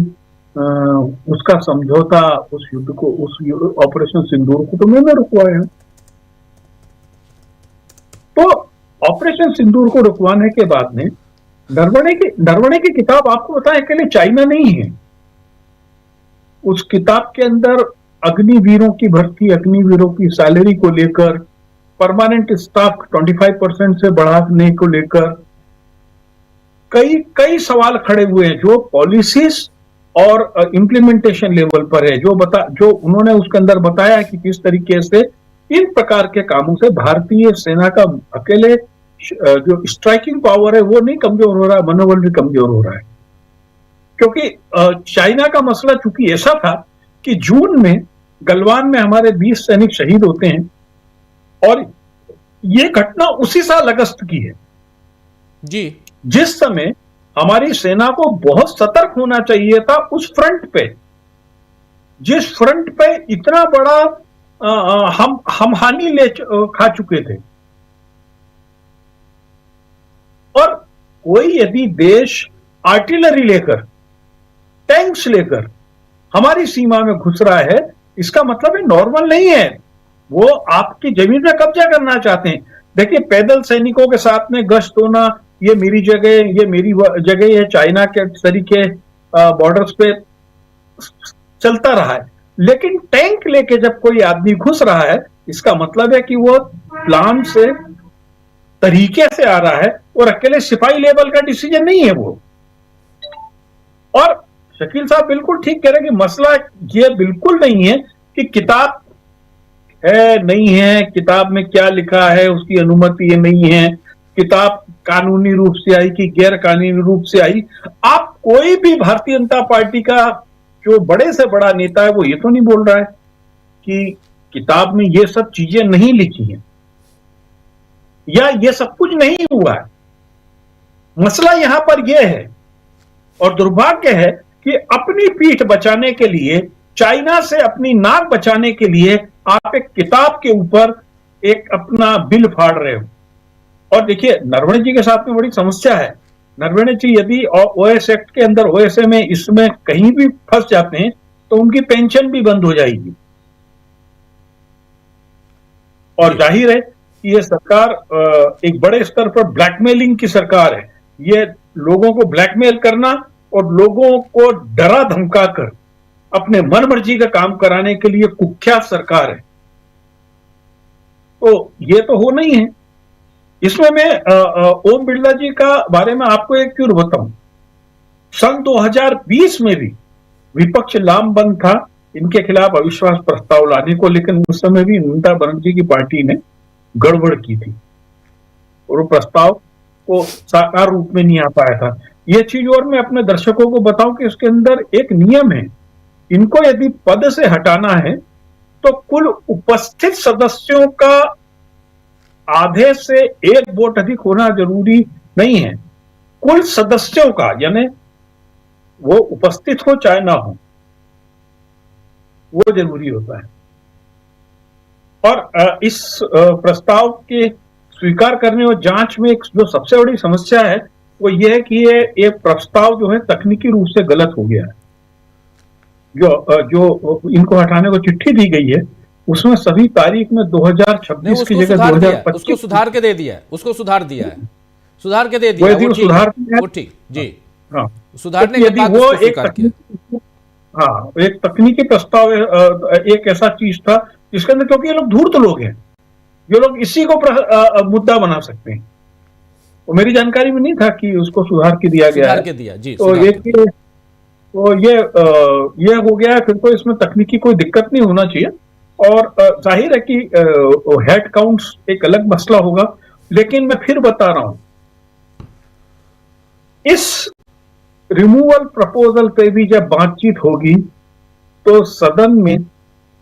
उसका समझौता, उस युद्ध को, ऑपरेशन सिंदूर को तो मैंने रुकवाया है। तो ऑपरेशन सिंदूर को रुकवाने के बाद में नरवणे की किताब आपको बताएं अकेले चाइना नहीं है। उस किताब के अंदर अग्निवीरों की भर्ती, अग्निवीरों की सैलरी को लेकर, परमानेंट स्टाफ 25% से बढ़ाने को लेकर कई सवाल खड़े हुए हैं जो पॉलिसीज और इम्प्लीमेंटेशन लेवल पर है, जो उन्होंने उसके अंदर बताया कि किस तरीके से इन प्रकार के कामों से भारतीय सेना का अकेले जो स्ट्राइकिंग पावर है वो नहीं कमजोर हो रहा है, मनोबल भी कमजोर हो रहा है। क्योंकि चाइना का मसला चूंकि ऐसा था कि जून में गलवान में हमारे 20 सैनिक शहीद होते हैं और ये घटना उसी साल अगस्त की है जी, जिस समय हमारी सेना को बहुत सतर्क होना चाहिए था उस फ्रंट पे, जिस फ्रंट पे इतना बड़ा हम हानि खा चुके थे। और कोई यदि देश आर्टिलरी लेकर, टैंक्स लेकर हमारी सीमा में घुस रहा है, इसका मतलब है नॉर्मल नहीं है, वो आपकी जमीन पे कब्जा करना चाहते हैं। देखिए, पैदल सैनिकों के साथ में गश्त होना, ये मेरी जगह, ये मेरी जगह है, चाइना के तरीके बॉर्डर्स पे चलता रहा है। लेकिन टैंक लेके जब कोई आदमी घुस रहा है, इसका मतलब है कि वो प्लान से, तरीके से आ रहा है और अकेले सिपाही लेवल का डिसीजन नहीं है वो। और शकील साहब बिल्कुल ठीक कह रहे हैं कि मसला ये बिल्कुल नहीं है कि किताब है नहीं है, किताब में क्या लिखा है उसकी अनुमति नहीं है, किताब कानूनी रूप से आई कि गैर कानूनी रूप से आई। आप कोई भी भारतीय जनता पार्टी का जो बड़े से बड़ा नेता है वो ये तो नहीं बोल रहा है कि किताब में ये सब चीजें नहीं लिखी हैं या ये सब कुछ नहीं हुआ है। मसला यहां पर यह है और दुर्भाग्य है कि अपनी पीठ बचाने के लिए, चाइना से अपनी नाक बचाने के लिए आप एक किताब के ऊपर एक अपना बिल फाड़ रहे हो। और देखिए, नरवणे जी के साथ में बड़ी समस्या है। नरवणे जी यदि ओएस एक्ट के अंदर, ओएसए में, इसमें कहीं भी फंस जाते हैं तो उनकी पेंशन भी बंद हो जाएगी। और जाहिर है कि ये सरकार एक बड़े स्तर पर ब्लैकमेलिंग की सरकार है। ये लोगों को ब्लैकमेल करना और लोगों को डरा धमका कर अपने मन मर्जी का काम कराने के लिए कुख्यात सरकार है। तो ये तो हो नहीं है। इसमें मैं ओम बिरला जी का बारे में आपको एक क्यों बताऊं। सन 2020 में भी विपक्ष लामबंद था इनके खिलाफ अविश्वास प्रस्ताव लाने को, लेकिन उस समय भी ममता बनर्जी की पार्टी ने गड़बड़ की थी और वो प्रस्ताव को साकार रूप में नहीं आ पाया था। ये चीज और मैं अपने दर्शकों को बताऊं कि इसके अंदर एक नियम है, इनको यदि पद से हटाना है तो कुल उपस्थित सदस्यों का आधे से एक वोट अधिक होना जरूरी नहीं है, कुल सदस्यों का, यानी वो उपस्थित हो चाहे ना हो, वो जरूरी होता है। और इस प्रस्ताव के स्वीकार करने और जांच में एक जो सबसे बड़ी समस्या है वो ये है कि ये प्रस्ताव जो है तकनीकी रूप से गलत हो गया है। जो इनको हटाने को चिट्ठी दी गई है उसमें सभी तारीख में 2026 की जगह 2025 उसको सुधार के दे दिया है, उसको सुधार दिया है, सुधार के दे दिया वो ठीक जी। हाँ, सुधारने के बाद उसको स्वीकार किया। हाँ, एक तकनीकी प्रस्ताव एक ऐसा चीज था जिसके अंदर, क्योंकि ये लोग धूर्त लोग हैं, ये लोग इसी को मुद्दा बना सकते हैं। वो मेरी जानकारी में नहीं था कि उसको सुधार के दिया गया है। जी, तो ये हो गया है। फिर तो इसमें तकनीकी कोई दिक्कत नहीं होना चाहिए। और जाहिर है कि हेड काउंट्स एक अलग मसला होगा, लेकिन मैं फिर बता रहा हूं, इस रिमूवल प्रपोजल पे भी जब बातचीत होगी तो सदन में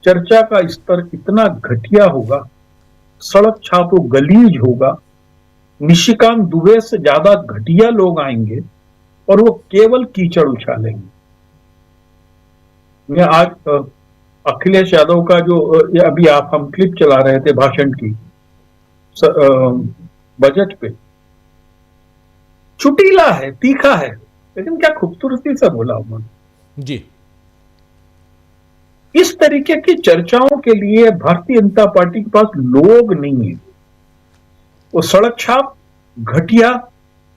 चर्चा का स्तर इतना घटिया होगा, सड़क छापो गलीज होगा, निशिकांत दुबे से ज्यादा घटिया लोग आएंगे और वो केवल कीचड़ उछालेंगे। मैं आज अखिलेश यादव का जो अभी हम क्लिप चला रहे थे भाषण की बजट पे, चुटीला है, तीखा है, लेकिन क्या खूबसूरती से बोला उन्होंने। जी, इस तरीके की चर्चाओं के लिए भारतीय जनता पार्टी के पास लोग नहीं है। वो सड़क छाप, घटिया,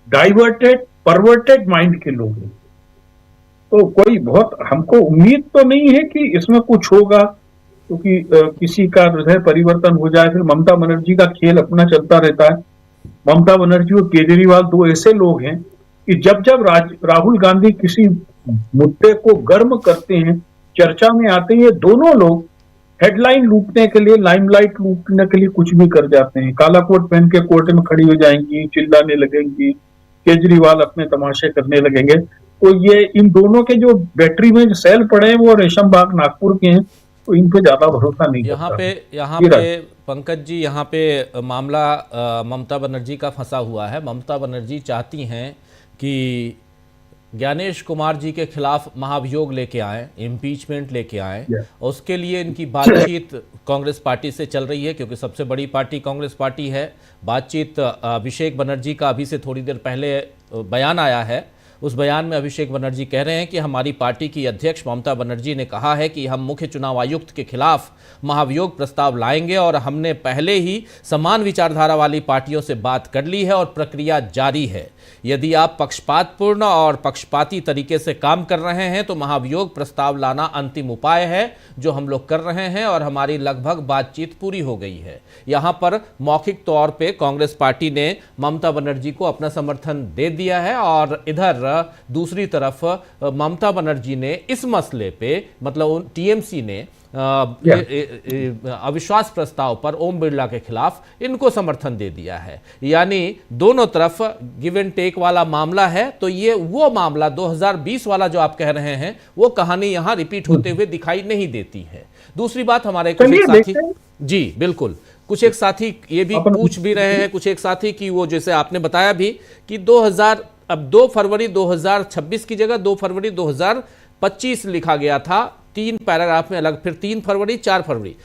डाइवर्टेड, परवर्टेड माइंड के लोग हैं। तो कोई बहुत हमको उम्मीद तो नहीं है कि इसमें कुछ होगा, क्योंकि किसी का हृदय परिवर्तन हो जाए। फिर ममता बनर्जी का खेल अपना चलता रहता है। ममता बनर्जी और केजरीवाल दो ऐसे लोग हैं कि जब जब राहुल गांधी किसी मुद्दे को गर्म करते हैं, चर्चा में आते हैं, ये दोनों लोग हेडलाइन लूटने के लिए, लाइमलाइट लूटने के लिए कुछ भी कर जाते हैं। काला कोट पहन के कोर्ट में खड़ी हो जाएंगी, चिल्लाने लगेंगी, केजरीवाल अपने तमाशे करने लगेंगे। तो ये इन दोनों के जो बैटरी में जो सेल पड़े हैं वो रेशम बाग नागपुर के हैं, तो इन पे ज्यादा भरोसा नहीं। यहाँ पे पंकज जी, यहाँ पे मामला ममता बनर्जी का फंसा हुआ है। ममता बनर्जी चाहती हैं कि ज्ञानेश कुमार जी के खिलाफ महाभियोग लेके आए, इम्पीचमेंट लेके आए। उसके लिए इनकी बातचीत कांग्रेस पार्टी से चल रही है, क्योंकि सबसे बड़ी पार्टी कांग्रेस पार्टी है। बातचीत अभिषेक बनर्जी का अभी से थोड़ी देर पहले बयान आया है। उस बयान में अभिषेक बनर्जी कह रहे हैं कि हमारी पार्टी की अध्यक्ष ममता बनर्जी ने कहा है कि हम मुख्य चुनाव आयुक्त के खिलाफ महाभियोग प्रस्ताव लाएंगे और हमने पहले ही समान विचारधारा वाली पार्टियों से बात कर ली है और प्रक्रिया जारी है। यदि आप पक्षपातपूर्ण और पक्षपाती तरीके से काम कर रहे हैं तो महाभियोग प्रस्ताव लाना अंतिम उपाय है, जो हम लोग कर रहे हैं और हमारी लगभग बातचीत पूरी हो गई है। यहाँ पर मौखिक तौर पे कांग्रेस पार्टी ने ममता बनर्जी को अपना समर्थन दे दिया है और इधर दूसरी तरफ ममता बनर्जी ने इस मसले पे, मतलब टीएमसी ने अविश्वास प्रस्ताव पर ओम बिरला के खिलाफ इनको समर्थन दे दिया है। यानी दोनों तरफ गिव एंड टेक वाला मामला है। तो ये वो मामला 2020 वाला जो आप कह रहे हैं, वो कहानी यहां रिपीट होते हुए दिखाई नहीं देती है। दूसरी बात, हमारे कुछ एक साथी, जी बिल्कुल, कुछ एक साथी ये भी पूछ भी रहे हैं, कुछ एक साथी की वो जैसे आपने बताया भी कि 2 फरवरी 2026 की जगह 2 फरवरी 2025 लिखा गया था 3 पैराग्राफ में अलग, फिर 3 फरवरी 4 फरवरी,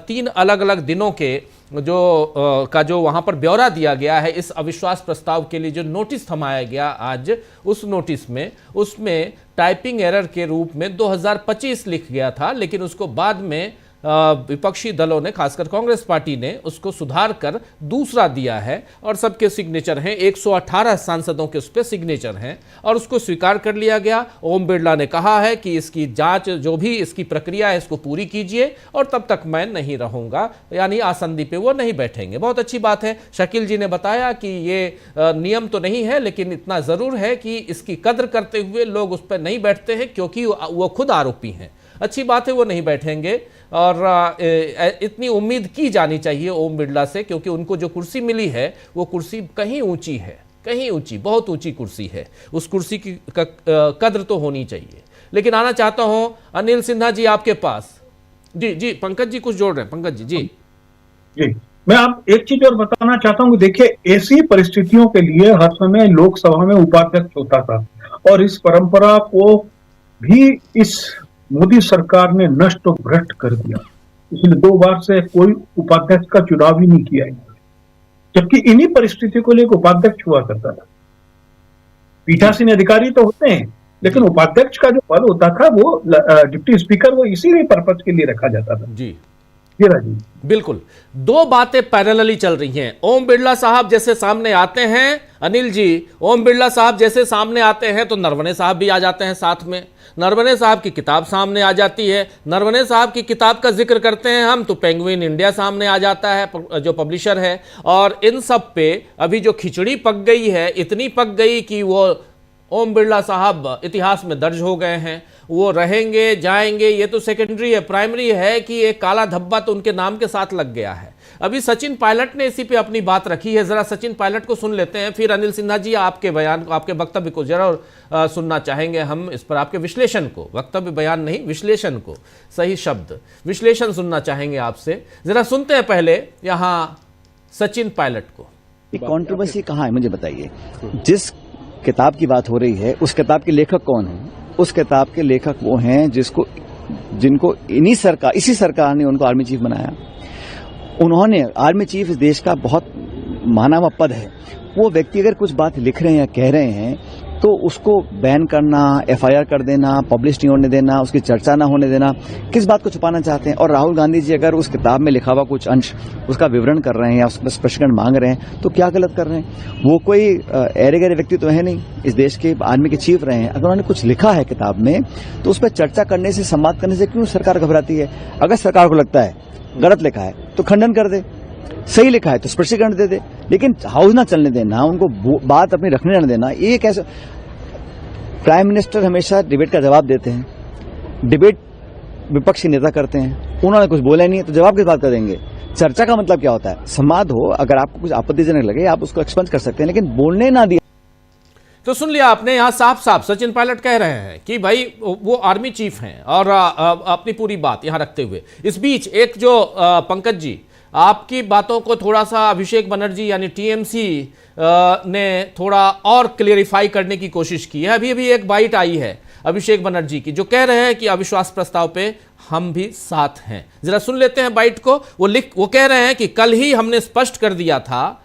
3 अलग अलग दिनों के जो वहां पर ब्यौरा दिया गया है इस अविश्वास प्रस्ताव के लिए। जो नोटिस थमाया गया आज, उस नोटिस में, उसमें टाइपिंग एरर के रूप में 2025 लिख गया था, लेकिन उसको बाद में विपक्षी दलों ने, खासकर कांग्रेस पार्टी ने, उसको सुधार कर दूसरा दिया है और सबके सिग्नेचर हैं, 118 सांसदों के उस पर सिग्नेचर हैं और उसको स्वीकार कर लिया गया। ओम बिरला ने कहा है कि इसकी जांच, जो भी इसकी प्रक्रिया है, इसको पूरी कीजिए और तब तक मैं नहीं रहूंगा, यानी आसंदी पे वो नहीं बैठेंगे। बहुत अच्छी बात है। शकील जी ने बताया कि ये नियम तो नहीं है, लेकिन इतना जरूर है कि इसकी कद्र करते हुए लोग उस पर नहीं बैठते हैं, क्योंकि वो खुद आरोपी हैं। अच्छी बात है, वो नहीं बैठेंगे और इतनी उम्मीद की जानी चाहिए ओम बिरला से, क्योंकि उनको जो कुर्सी मिली है वो कुर्सी कहीं ऊंची है, कहीं ऊंची, बहुत ऊंची कुर्सी है। उस कुर्सी की कद्र तो होनी चाहिए। लेकिन आना चाहता हूं अनिल सिन्हा जी आपके पास। जी पंकज जी कुछ जोड़ रहे हैं। पंकज जी मैं आप एक चीज और बताना चाहता हूं कि देखिए, ऐसी परिस्थितियों के लिए हर समय लोकसभा में उपाध्यक्ष होता था और इस परंपरा को भी इस मोदी सरकार ने नष्ट और भ्रष्ट कर दिया। इसलिए 2 बार से कोई उपाध्यक्ष का चुनाव ही नहीं किया, जबकि इन्हीं परिस्थितियों को लेकर उपाध्यक्ष हुआ करता था। पीठासीन अधिकारी तो होते हैं, लेकिन उपाध्यक्ष का जो पद होता था वो डिप्टी स्पीकर, वो इसीलिए पर्पज के लिए रखा जाता था। जी राजीव, बिल्कुल, 2 बातें पैरेलली चल रही हैं। ओम बिरला साहब जैसे सामने आते हैं, अनिल जी, ओम बिरला साहब जैसे सामने आते हैं तो नरवणे साहब भी आ जाते हैं साथ में। नरवणे साहब की किताब सामने आ जाती है। नरवणे साहब की किताब का जिक्र करते हैं हम तो पेंगुइन इंडिया सामने आ जाता है, जो पब्लिशर है। और इन सब पे अभी जो खिचड़ी पक गई है, इतनी पक गई कि वो ओम बिरला साहब इतिहास में दर्ज हो गए हैं। वो रहेंगे, जाएंगे, ये तो सेकेंडरी है। प्राइमरी है कि एक काला धब्बा तो उनके नाम के साथ लग गया है। अभी सचिन पायलट ने इसी पे अपनी बात रखी है। जरा सचिन पायलट को सुन लेते हैं, फिर अनिल सिन्हा जी आपके बयान को, आपके वक्तव्य को जरा सुनना चाहेंगे हम। इस पर आपके विश्लेषण को, वक्तव्य बयान नहीं, विश्लेषण को, सही शब्द विश्लेषण सुनना चाहेंगे आपसे। जरा सुनते हैं पहले यहाँ सचिन पायलट को। कंट्रोवर्सी कहाँ है मुझे बताइए। जिस किताब की बात हो रही है उस किताब के लेखक कौन है? उस किताब के लेखक वो हैं जिनको इसी सरकार ने उनको आर्मी चीफ बनाया। उन्होंने, आर्मी चीफ इस देश का बहुत माना हुआ पद है। वो व्यक्ति अगर कुछ बात लिख रहे हैं या कह रहे हैं तो उसको बैन करना, एफआईआर कर देना, पब्लिश नहीं होने देना, उसकी चर्चा ना होने देना, किस बात को छुपाना चाहते हैं? और राहुल गांधी जी अगर उस किताब में लिखा हुआ कुछ अंश उसका विवरण कर रहे हैं या उसमें स्पष्टीकरण मांग रहे हैं तो क्या गलत कर रहे हैं? वो कोई ऐरे गहरे व्यक्ति तो है नहीं, इस देश के आर्मी के चीफ रहे हैं। अगर उन्होंने कुछ लिखा है किताब में तो उस पर चर्चा करने से, संवाद करने से क्यों सरकार घबराती है? अगर सरकार को लगता है गलत लिखा है तो खंडन कर दे, सही लिखा है तो स्पष्टीकरण दे दे, लेकिन हाउस ना चलने देना, उनको बात अपनी रखने न देना, ये कैसे? प्राइम मिनिस्टर हमेशा डिबेट का जवाब देते हैं, डिबेट विपक्षी नेता करते हैं, उन्होंने कुछ बोला नहीं है तो जवाब किस बात का देंगे? चर्चा का मतलब क्या होता है? संवाद हो, अगर आपको कुछ आपत्तिजनक लगे आप उसको एक्सपेंस कर सकते हैं, लेकिन बोलने ना दिया। तो सुन लिया आपने, यहां साफ साफ सचिन पायलट कह रहे हैं कि भाई वो आर्मी चीफ हैं और अपनी पूरी बात यहां रखते हुए, इस बीच एक जो पंकज जी आपकी बातों को थोड़ा सा अभिषेक बनर्जी यानी टीएमसी ने थोड़ा और क्लियरिफाई करने की कोशिश की है। अभी अभी एक बाइट आई है अभिषेक बनर्जी की जो कह रहे हैं कि अविश्वास प्रस्ताव पे हम भी साथ हैं। जरा सुन लेते हैं बाइट को। वो कह रहे हैं कि कल ही हमने स्पष्ट कर दिया था,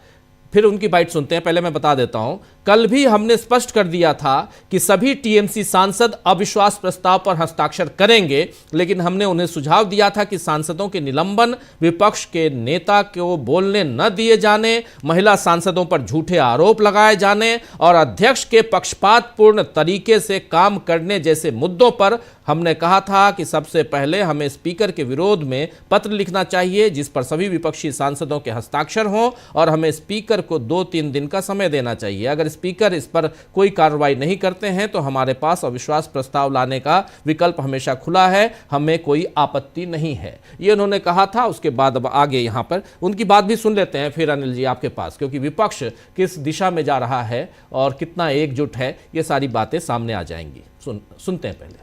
फिर उनकी बाइट सुनते हैं। पहले मैं बता देता हूं, कल भी हमने स्पष्ट कर दिया था कि सभी टीएमसी सांसद अविश्वास प्रस्ताव पर हस्ताक्षर करेंगे, लेकिन हमने उन्हें सुझाव दिया था कि सांसदों के निलंबन, विपक्ष के नेता को बोलने न दिए जाने, महिला सांसदों पर झूठे आरोप लगाए जाने और अध्यक्ष के पक्षपातपूर्ण तरीके से काम करने जैसे मुद्दों पर हमने कहा था कि सबसे पहले हमें स्पीकर के विरोध में पत्र लिखना चाहिए जिस पर सभी विपक्षी सांसदों के हस्ताक्षर हों और हमें स्पीकर को 2-3 दिन का समय देना चाहिए। अगर स्पीकर इस पर कोई कार्रवाई नहीं करते हैं तो हमारे पास अविश्वास प्रस्ताव लाने का विकल्प हमेशा खुला है, हमें कोई आपत्ति नहीं है, ये उन्होंने कहा था। उसके बाद अब आगे यहां पर उनकी बात भी सुन लेते हैं फिर अनिल जी आपके पास, क्योंकि विपक्ष किस दिशा में जा रहा है और कितना एकजुट है, ये सारी बातें सामने आ जाएंगी। सुनते हैं पहले।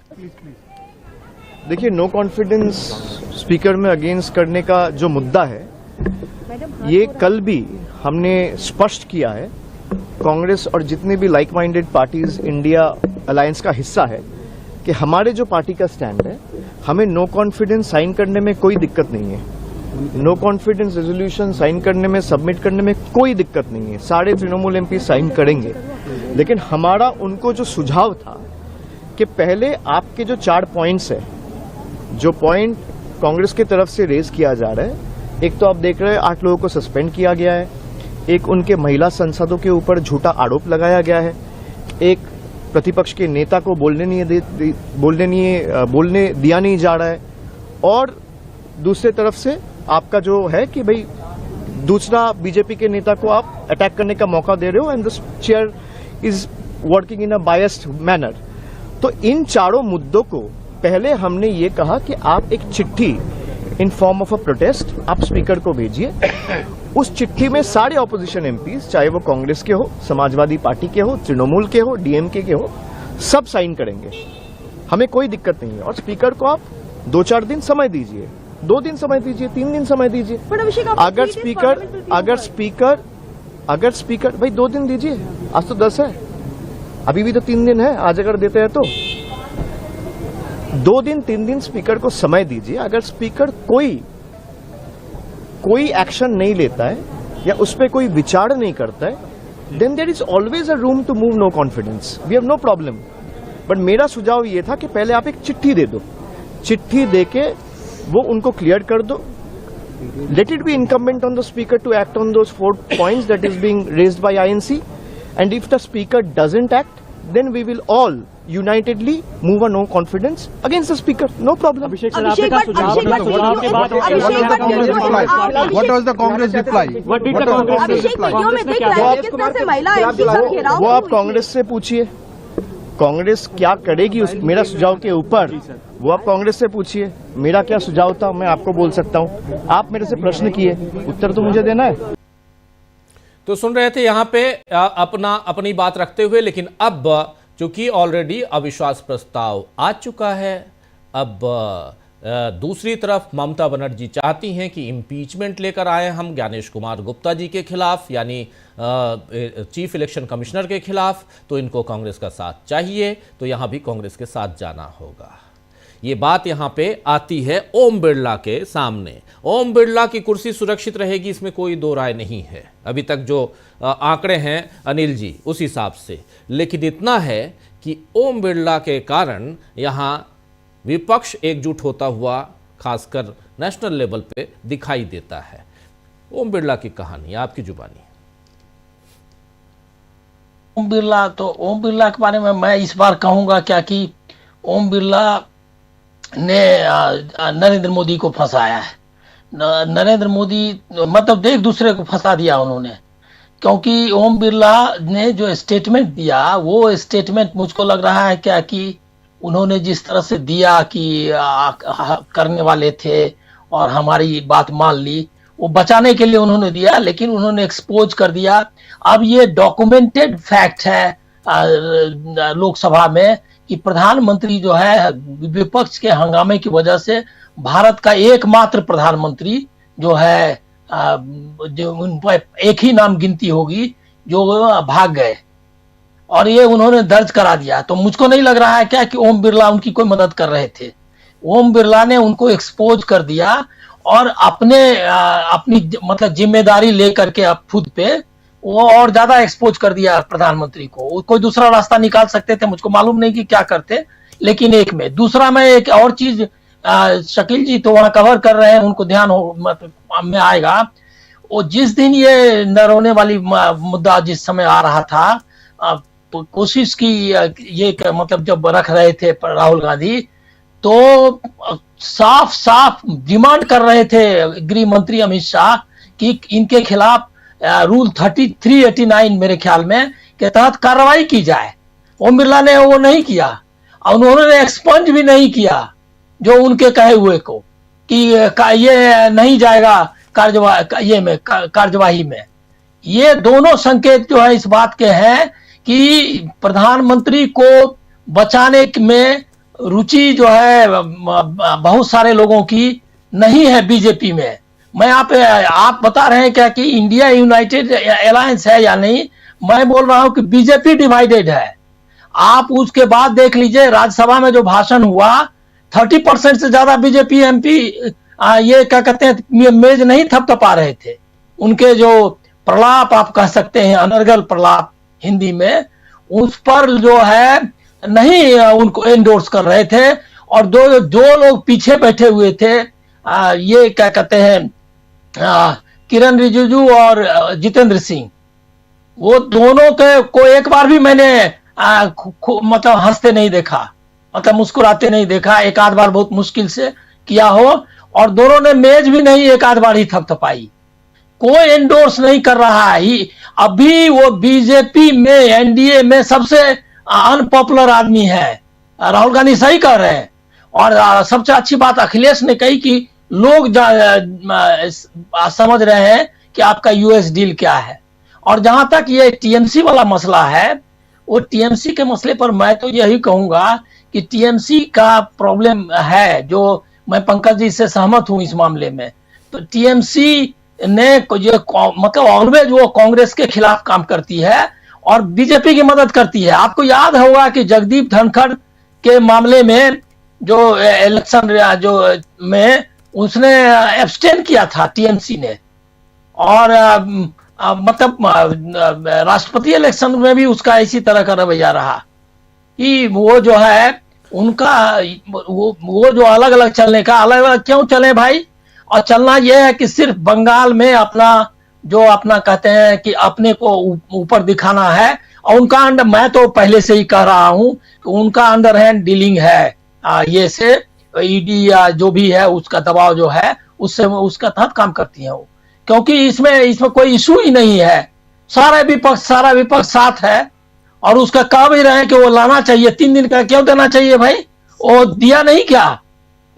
देखिए, नो कॉन्फिडेंस स्पीकर में अगेंस्ट करने का जो मुद्दा है, ये कल भी हमने स्पष्ट किया है। कांग्रेस और जितने भी like minded parties India alliance का हिस्सा है कि हमारे जो पार्टी का स्टैंड है, हमें नो कॉन्फिडेंस साइन करने में कोई दिक्कत नहीं है। नो कॉन्फिडेंस रेजोल्यूशन साइन करने में, सबमिट करने में कोई दिक्कत नहीं है। सारे तृणमूल एमपी साइन करेंगे, लेकिन हमारा उनको जो सुझाव था कि पहले आपके जो 4 पॉइंट्स है, जो पॉइंट कांग्रेस की तरफ से रेज किया जा रहा है, एक तो आप देख रहे हैं 8 लोगों को सस्पेंड किया गया है, एक उनके महिला सांसदों के ऊपर झूठा आरोप लगाया गया है, एक प्रतिपक्ष के नेता को बोलने दिया नहीं जा रहा है, और दूसरे तरफ से आपका जो है कि भाई दूसरा बीजेपी के नेता को आप अटैक करने का मौका दे रहे हो and the chair is working in a biased manner. तो इन चारों मुद्दों को पहले हमने ये कहा कि आप एक चिट्ठी in form of a protest आप स्पीकर को भेजिए। उस चिट्ठी में सारे ऑपोजिशन एमपीज, चाहे वो कांग्रेस के हो, समाजवादी पार्टी के हो, तृणमूल के हो, डीएमके के हो, सब साइन करेंगे, हमें कोई दिक्कत नहीं है। और स्पीकर को आप 2-4 दिन समय दीजिए, 2 दिन समय दीजिए, 3 दिन समय दीजिए। अगर स्पीकर भाई 2 दिन दीजिए, आज तो 10 है, अभी भी तो 3 दिन है, आज अगर देते हैं तो 2 दिन 3 दिन स्पीकर को समय दीजिए। अगर स्पीकर कोई एक्शन नहीं लेता है या उस पर कोई विचार नहीं करता है, then there is always a room to move no confidence, we have no problem. But मेरा सुझाव ये था कि पहले आप एक चिट्ठी दे दो, चिट्ठी देके वो उनको क्लियर कर दो। Let it be incumbent on the speaker to act on those 4 points that is being raised by INC, and if the speaker doesn't act, then we will all unitedly move a no confidence against the speaker, no problem. Abhishek sir, what was the Congress reply? What did the Congress reply? वो आप कांग्रेस से पूछिए, कांग्रेस क्या करेगी उस मेरा सुझाव के ऊपर, वो आप कांग्रेस से पूछिए। मेरा क्या सुझाव था मैं आपको बोल सकता हूँ, आप मेरे से प्रश्न किए, उत्तर तो मुझे देना है। तो सुन रहे थे यहां पे अपनी बात रखते हुए, लेकिन अब चूंकि ऑलरेडी अविश्वास प्रस्ताव आ चुका है, अब दूसरी तरफ ममता बनर्जी चाहती हैं कि इम्पीचमेंट लेकर आए हम ज्ञानेश कुमार गुप्ता जी के खिलाफ, यानी चीफ इलेक्शन कमिश्नर के खिलाफ, तो इनको कांग्रेस का साथ चाहिए, तो यहां भी कांग्रेस के साथ जाना होगा। ये बात यहां पे आती है ओम बिरला के सामने। ओम बिरला की कुर्सी सुरक्षित रहेगी, इसमें कोई दो राय नहीं है, अभी तक जो आंकड़े हैं अनिल जी उस हिसाब से। लेकिन इतना है कि ओम बिरला के कारण यहां विपक्ष एकजुट होता हुआ खासकर नेशनल लेवल पे दिखाई देता है। ओम बिरला की कहानी आपकी जुबानी। ओम बिरला के बारे में मैं इस बार कहूंगा क्या कि ओम बिरला ने नरेंद्र मोदी को फंसाया है। नरेंद्र मोदी मतलब एक दूसरे को फंसा दिया उन्होंने, क्योंकि ओम बिरला ने जो स्टेटमेंट दिया वो स्टेटमेंट मुझको लग रहा है क्या कि उन्होंने जिस तरह से दिया कि करने वाले थे और हमारी बात मान ली, वो बचाने के लिए उन्होंने दिया, लेकिन उन्होंने एक्सपोज कर दिया। अब ये डॉक्यूमेंटेड फैक्ट है लोकसभा में कि प्रधानमंत्री जो है विपक्ष के हंगामे की वजह से भारत का एकमात्र प्रधानमंत्री जो है जो उन पर एक ही नाम गिनती होगी जो भाग गए, और ये उन्होंने दर्ज करा दिया। तो मुझको नहीं लग रहा है क्या कि ओम बिरला उनकी कोई मदद कर रहे थे। ओम बिरला ने उनको एक्सपोज कर दिया और अपनी मतलब जिम्मेदारी लेकर के अब खुद पे वो और ज्यादा एक्सपोज कर दिया प्रधानमंत्री को। कोई दूसरा रास्ता निकाल सकते थे, मुझको मालूम नहीं कि क्या करते, लेकिन एक में दूसरा में एक और चीज शकील जी तो वहां कवर कर रहे हैं, उनको ध्यान में आएगा। वो जिस दिन ये नरोने वाली मुद्दा जिस समय आ रहा था, कोशिश की ये मतलब जब रख रहे थे राहुल गांधी, तो साफ साफ डिमांड कर रहे थे गृह मंत्री अमित शाह कि इनके खिलाफ रूल 389 मेरे ख्याल में के तहत कार्रवाई की जाए। ओम बिरला ने वो नहीं किया और उन्होंने एक्सपंज भी नहीं किया जो उनके कहे हुए को कि ये नहीं जाएगा कार्यवाही में। ये दोनों संकेत जो है इस बात के हैं कि प्रधानमंत्री को बचाने में रुचि जो है बहुत सारे लोगों की नहीं है बीजेपी में। मैं आप बता रहे हैं क्या कि इंडिया यूनाइटेड अलायंस है या नहीं, मैं बोल रहा हूं कि बीजेपी डिवाइडेड है। आप उसके बाद देख लीजिए राज्यसभा में जो भाषण हुआ 30% से ज्यादा बीजेपी एमपी ये क्या कहते हैं मेज नहीं थपथपा रहे थे। उनके जो प्रलाप आप कह सकते हैं अनर्गल प्रलाप हिंदी में, उस पर जो है नहीं उनको एंडोर्स कर रहे थे। और दो लोग पीछे बैठे हुए थे, ये क्या कहते हैं किरण रिजिजू और जितेंद्र सिंह, वो दोनों को एक बार भी मैंने मतलब हंसते नहीं देखा, मतलब मुस्कुराते नहीं देखा। एक आध बार बहुत मुश्किल से किया हो, और दोनों ने मेज भी नहीं एक आध बार ही थपथपाई। कोई एंडोर्स नहीं कर रहा है। अभी वो बीजेपी में एनडीए में सबसे अनपॉपुलर आदमी है। राहुल गांधी सही कह रहे हैं। और सबसे अच्छी बात अखिलेश ने कही कि लोग समझ रहे हैं कि आपका यूएस डील क्या है। और जहां तक ये टीएमसी वाला मसला है, वो टीएमसी के मसले पर मैं तो यही कहूंगा कि टीएमसी का प्रॉब्लम है, जो मैं पंकज जी से सहमत हूं इस मामले में। तो टीएमसी ने मतलब ऑलवेज वो कांग्रेस के खिलाफ काम करती है और बीजेपी की मदद करती है। आपको याद होगा कि जगदीप धनखड़ के मामले में जो इलेक्शन जो में उसने एब्सटेन किया था टीएमसी ने, और मतलब राष्ट्रपति इलेक्शन में भी उसका इसी तरह का रवैया रहा कि वो जो है उनका वो जो अलग अलग चलने का, अलग अलग क्यों चले भाई। और चलना यह है कि सिर्फ बंगाल में अपना कहते हैं कि अपने को ऊपर दिखाना है। और उनका अंडर, मैं तो पहले से ही कह रहा हूं कि उनका अंडर हैंड डीलिंग है ये से ईडी या जो भी है उसका दबाव जो है उससे उसका तहत काम करती है वो, क्योंकि इसमें कोई इशू ही नहीं है। सारा विपक्ष साथ है और उसका कह भी रहे कि वो लाना चाहिए। 3 दिन का क्यों देना चाहिए भाई, वो दिया नहीं क्या,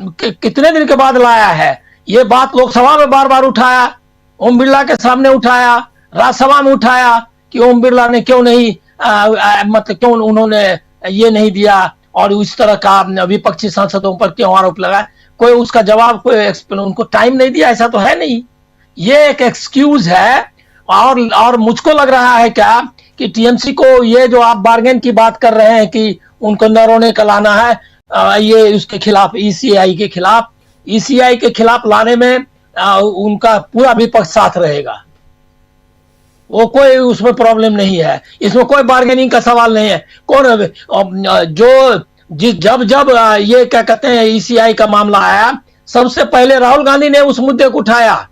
कितने दिन के बाद लाया है। ये बात लोकसभा में बार बार उठाया, ओम बिरला के सामने उठाया, राज्यसभा में उठाया कि ओम बिरला ने क्यों नहीं मतलब क्यों उन्होंने ये नहीं दिया और इस तरह का विपक्षी सांसदों पर क्यों आरोप लगा। कोई उसका जवाब, कोई उनको टाइम नहीं दिया, ऐसा तो है नहीं। ये एक एक्सक्यूज है। और मुझको लग रहा है क्या कि टीएमसी को ये जो आप बार्गेन की बात कर रहे हैं कि उनको नरोने का लाना है, ये उसके खिलाफ ईसीआई के खिलाफ लाने में उनका पूरा विपक्ष साथ रहेगा। वो कोई उसमें प्रॉब्लम नहीं है, इसमें कोई बार्गेनिंग का सवाल नहीं है। जब ये क्या कहते हैं ईसीआई का मामला आया, सबसे पहले राहुल गांधी ने उस मुद्दे को उठाया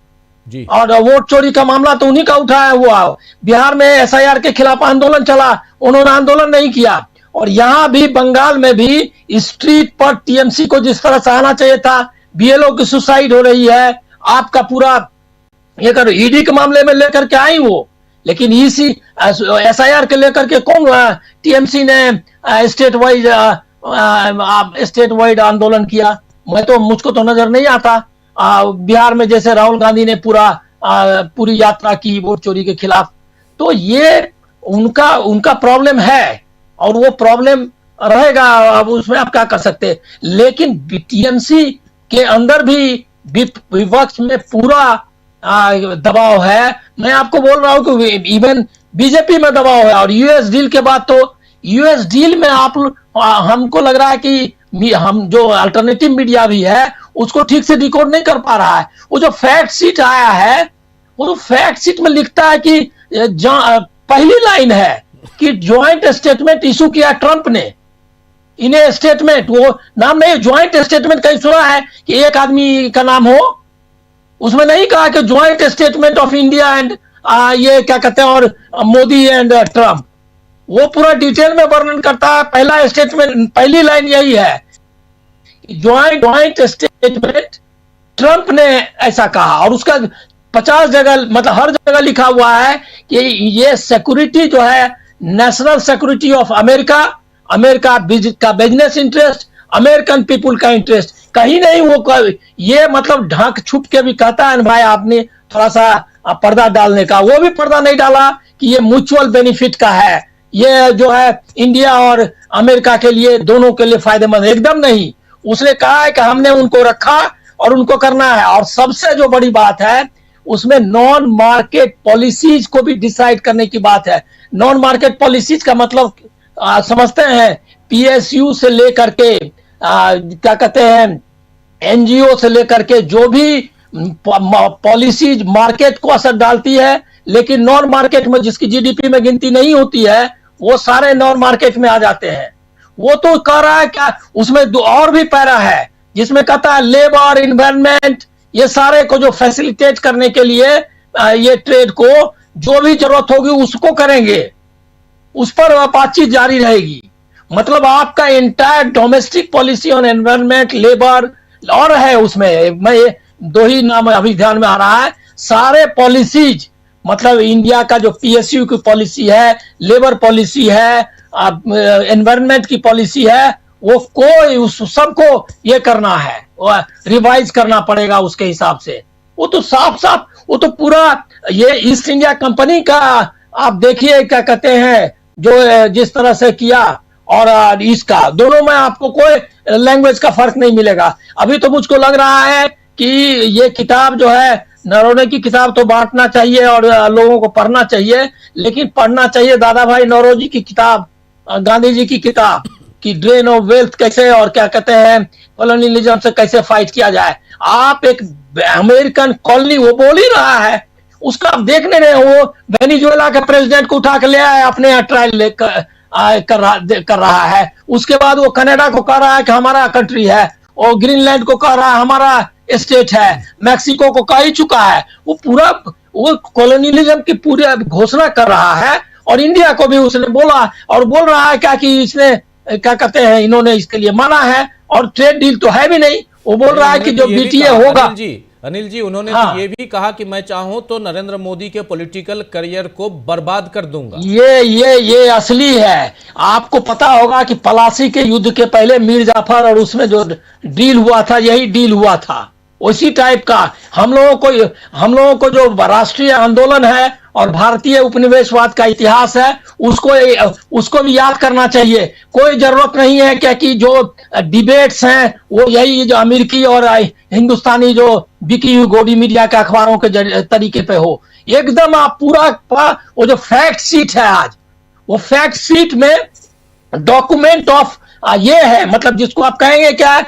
जी। और वोट चोरी का मामला तो उन्हीं का उठाया हुआ। बिहार में एसआईआर के खिलाफ आंदोलन चला, उन्होंने आंदोलन नहीं किया। और यहां भी बंगाल में भी स्ट्रीट पर टीएमसी को जिस तरह से आना चाहिए था, बीएलओ की सुसाइड हो रही है, आपका पूरा ये करो ईडी के मामले में लेकर के आई वो, लेकिन एसआईआर के लेकर के कौन टीएमसी ने स्टेट वाइड आंदोलन किया? मुझको तो नजर नहीं आता। बिहार में जैसे राहुल गांधी ने पूरी यात्रा की वोट चोरी के खिलाफ, तो ये उनका प्रॉब्लम है और वो प्रॉब्लम रहेगा। अब उसमें आप क्या कर सकते, लेकिन टीएमसी के अंदर भी विपक्ष में पूरा दबाव है। मैं आपको बोल रहा हूं कि इवन बीजेपी में दबाव है। और यूएस डील के बाद तो यूएस डील में हमको लग रहा है कि हम जो अल्टरनेटिव मीडिया भी है उसको ठीक से डिकोड नहीं कर पा रहा है। वो जो फैक्ट शीट आया है, वो तो फैक्ट शीट में लिखता है कि पहली लाइन है कि ज्वाइंट स्टेटमेंट इशू किया ट्रंप ने। इन्हें स्टेटमेंट, वो नाम नहीं, ज्वाइंट स्टेटमेंट कहीं सुना है कि एक आदमी का नाम हो? उसमें नहीं कहा कि joint statement of India and ये क्या कहते हैं और मोदी एंड ट्रंप। वो पूरा डिटेल में वर्णन करता है। पहला स्टेटमेंट, पहली लाइन यही है, ज्वाइंट स्टेटमेंट ट्रंप ने ऐसा कहा। और उसका 50 जगह, मतलब हर जगह लिखा हुआ है कि ये सिक्योरिटी जो है, नेशनल सिक्योरिटी ऑफ अमेरिका का बिजनेस इंटरेस्ट, अमेरिकन पीपुल का इंटरेस्ट। कहीं नहीं वो ये मतलब ढांक छुप के भी कहता है भाई आपने थोड़ा सा पर्दा डालने का, वो भी पर्दा नहीं डाला कि ये म्यूचुअल बेनिफिट का है, ये जो है इंडिया और अमेरिका के लिए, दोनों के लिए फायदेमंद, एकदम नहीं। उसने कहा है कि हमने उनको रखा और उनको करना है। और सबसे जो बड़ी बात है उसमें नॉन मार्केट पॉलिसीज को भी डिसाइड करने की बात है। नॉन मार्केट पॉलिसीज का मतलब समझते हैं, पीएसयू से लेकर के क्या कहते हैं एनजीओ से लेकर के जो भी पॉलिसीज मार्केट को असर डालती है, लेकिन नॉन मार्केट में जिसकी जीडीपी में गिनती नहीं होती है, वो सारे नॉन मार्केट में आ जाते हैं। वो तो कह रहा है क्या, उसमें और भी पैरा है जिसमें कहता है लेबर, इन्वायरमेंट, ये सारे को जो फैसिलिटेट करने के लिए ये ट्रेड को जो भी जरूरत होगी उसको करेंगे, उस पर बातचीत जारी रहेगी। मतलब आपका entire domestic policy on environment, labour और है उसमें, मैं ये दो ही नाम अभी ध्यान में आ रहा है। सारे पॉलिसीज, मतलब इंडिया का जो पीएसयू की पॉलिसी है, लेबर पॉलिसी है, एनवायरनमेंट की पॉलिसी है, वो कोई उस सबको ये करना है, रिवाइज करना पड़ेगा उसके हिसाब से। वो तो साफ साफ, वो तो पूरा ये ईस्ट इंडिया कंपनी का आप देखिए क्या कहते हैं, जो जिस तरह से किया और इसका, दोनों में आपको कोई लैंग्वेज का फर्क नहीं मिलेगा। अभी तो मुझको लग रहा है कि ये किताब जो है, नरोने की किताब तो बांटना चाहिए और लोगों को पढ़ना चाहिए, लेकिन पढ़ना चाहिए दादा भाई नौरोजी की किताब, गांधी जी की किताब कि ड्रेन ऑफ वेल्थ कैसे और क्या कहते हैं कॉलोनियलिज्म से कैसे फाइट किया जाए। आप एक अमेरिकन कॉलोनी, वो बोल ही रहा है, उसका आप देखने रहे, वो वेनेजुएला के प्रेसिडेंट को उठा के ले आया, अपने यहाँ ट्रायल कर रहा है। उसके बाद वो कनाडा को कह रहा है कि हमारा कंट्री है, और ग्रीनलैंड को कह रहा है हमारा स्टेट है, मैक्सिको को कह ही चुका है। वो पूरा वो कॉलोनियलिज्म की पूरी घोषणा कर रहा है। और इंडिया को भी उसने बोला, और बोल रहा है क्या कि इसने क्या कहते हैं, इन्होंने इसके लिए माना है, और ट्रेड डील तो है भी नहीं। वो बोल रहा है कि जो बीटीए होगा। अनिल जी उन्होंने तो ये भी कहा कि मैं चाहूं तो नरेंद्र मोदी के पॉलिटिकल करियर को बर्बाद कर दूंगा। ये असली है। आपको पता होगा कि पलासी के युद्ध के पहले मीर जाफर और उसमें जो डील हुआ था, यही डील हुआ था, उसी टाइप का। हम लोगों को जो राष्ट्रीय आंदोलन है और भारतीय उपनिवेशवाद का इतिहास है, उसको भी याद करना चाहिए। कोई जरूरत नहीं है क्या कि जो डिबेट्स हैं वो यही जो अमेरिकी और हिंदुस्तानी जो बिकी हुई गोडी मीडिया के अखबारों के तरीके पे हो। एकदम आप पूरा वो जो फैक्ट शीट है आज, वो फैक्ट शीट में डॉक्यूमेंट ऑफ ये है, मतलब जिसको आप कहेंगे क्या,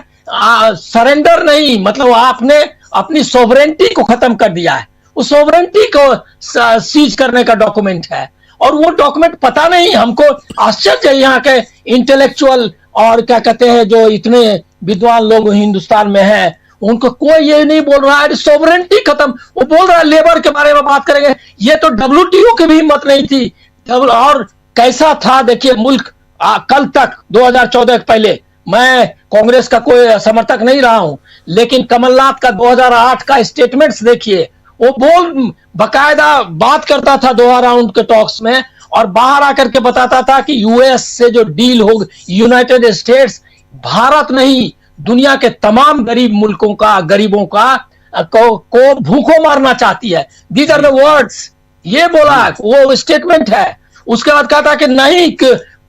सरेंडर नहीं, मतलब आपने अपनी सोवरेंटी को खत्म कर दिया है। उस सोवरेंटी को सीज करने का डॉक्यूमेंट है, और वो डॉक्यूमेंट पता नहीं, हमको आश्चर्य है यहाँ के इंटेलेक्चुअल और क्या कहते हैं जो इतने विद्वान लोग हिंदुस्तान में हैं, उनको कोई ये नहीं बोल रहा है सोवरेंटी खत्म। वो बोल रहा है लेबर के बारे में बात करेंगे, ये तो WTO की भी हिम्मत नहीं थी। और कैसा था देखिए मुल्क, कल तक 2014 के पहले, मैं कांग्रेस का कोई समर्थक नहीं रहा हूं, लेकिन कमलनाथ का 2008 का स्टेटमेंट्स देखिए, वो बकायदा बात करता था दोहा राउंड के टॉक्स में, और बाहर आकर के बताता था कि यूएस से जो डील हो, यूनाइटेड स्टेट्स, भारत नहीं दुनिया के तमाम गरीब मुल्कों का, गरीबों का को भूखों मारना चाहती है। दीज आर द वर्ड्स, ये बोला, वो स्टेटमेंट है। उसके बाद कहा था कि नहीं,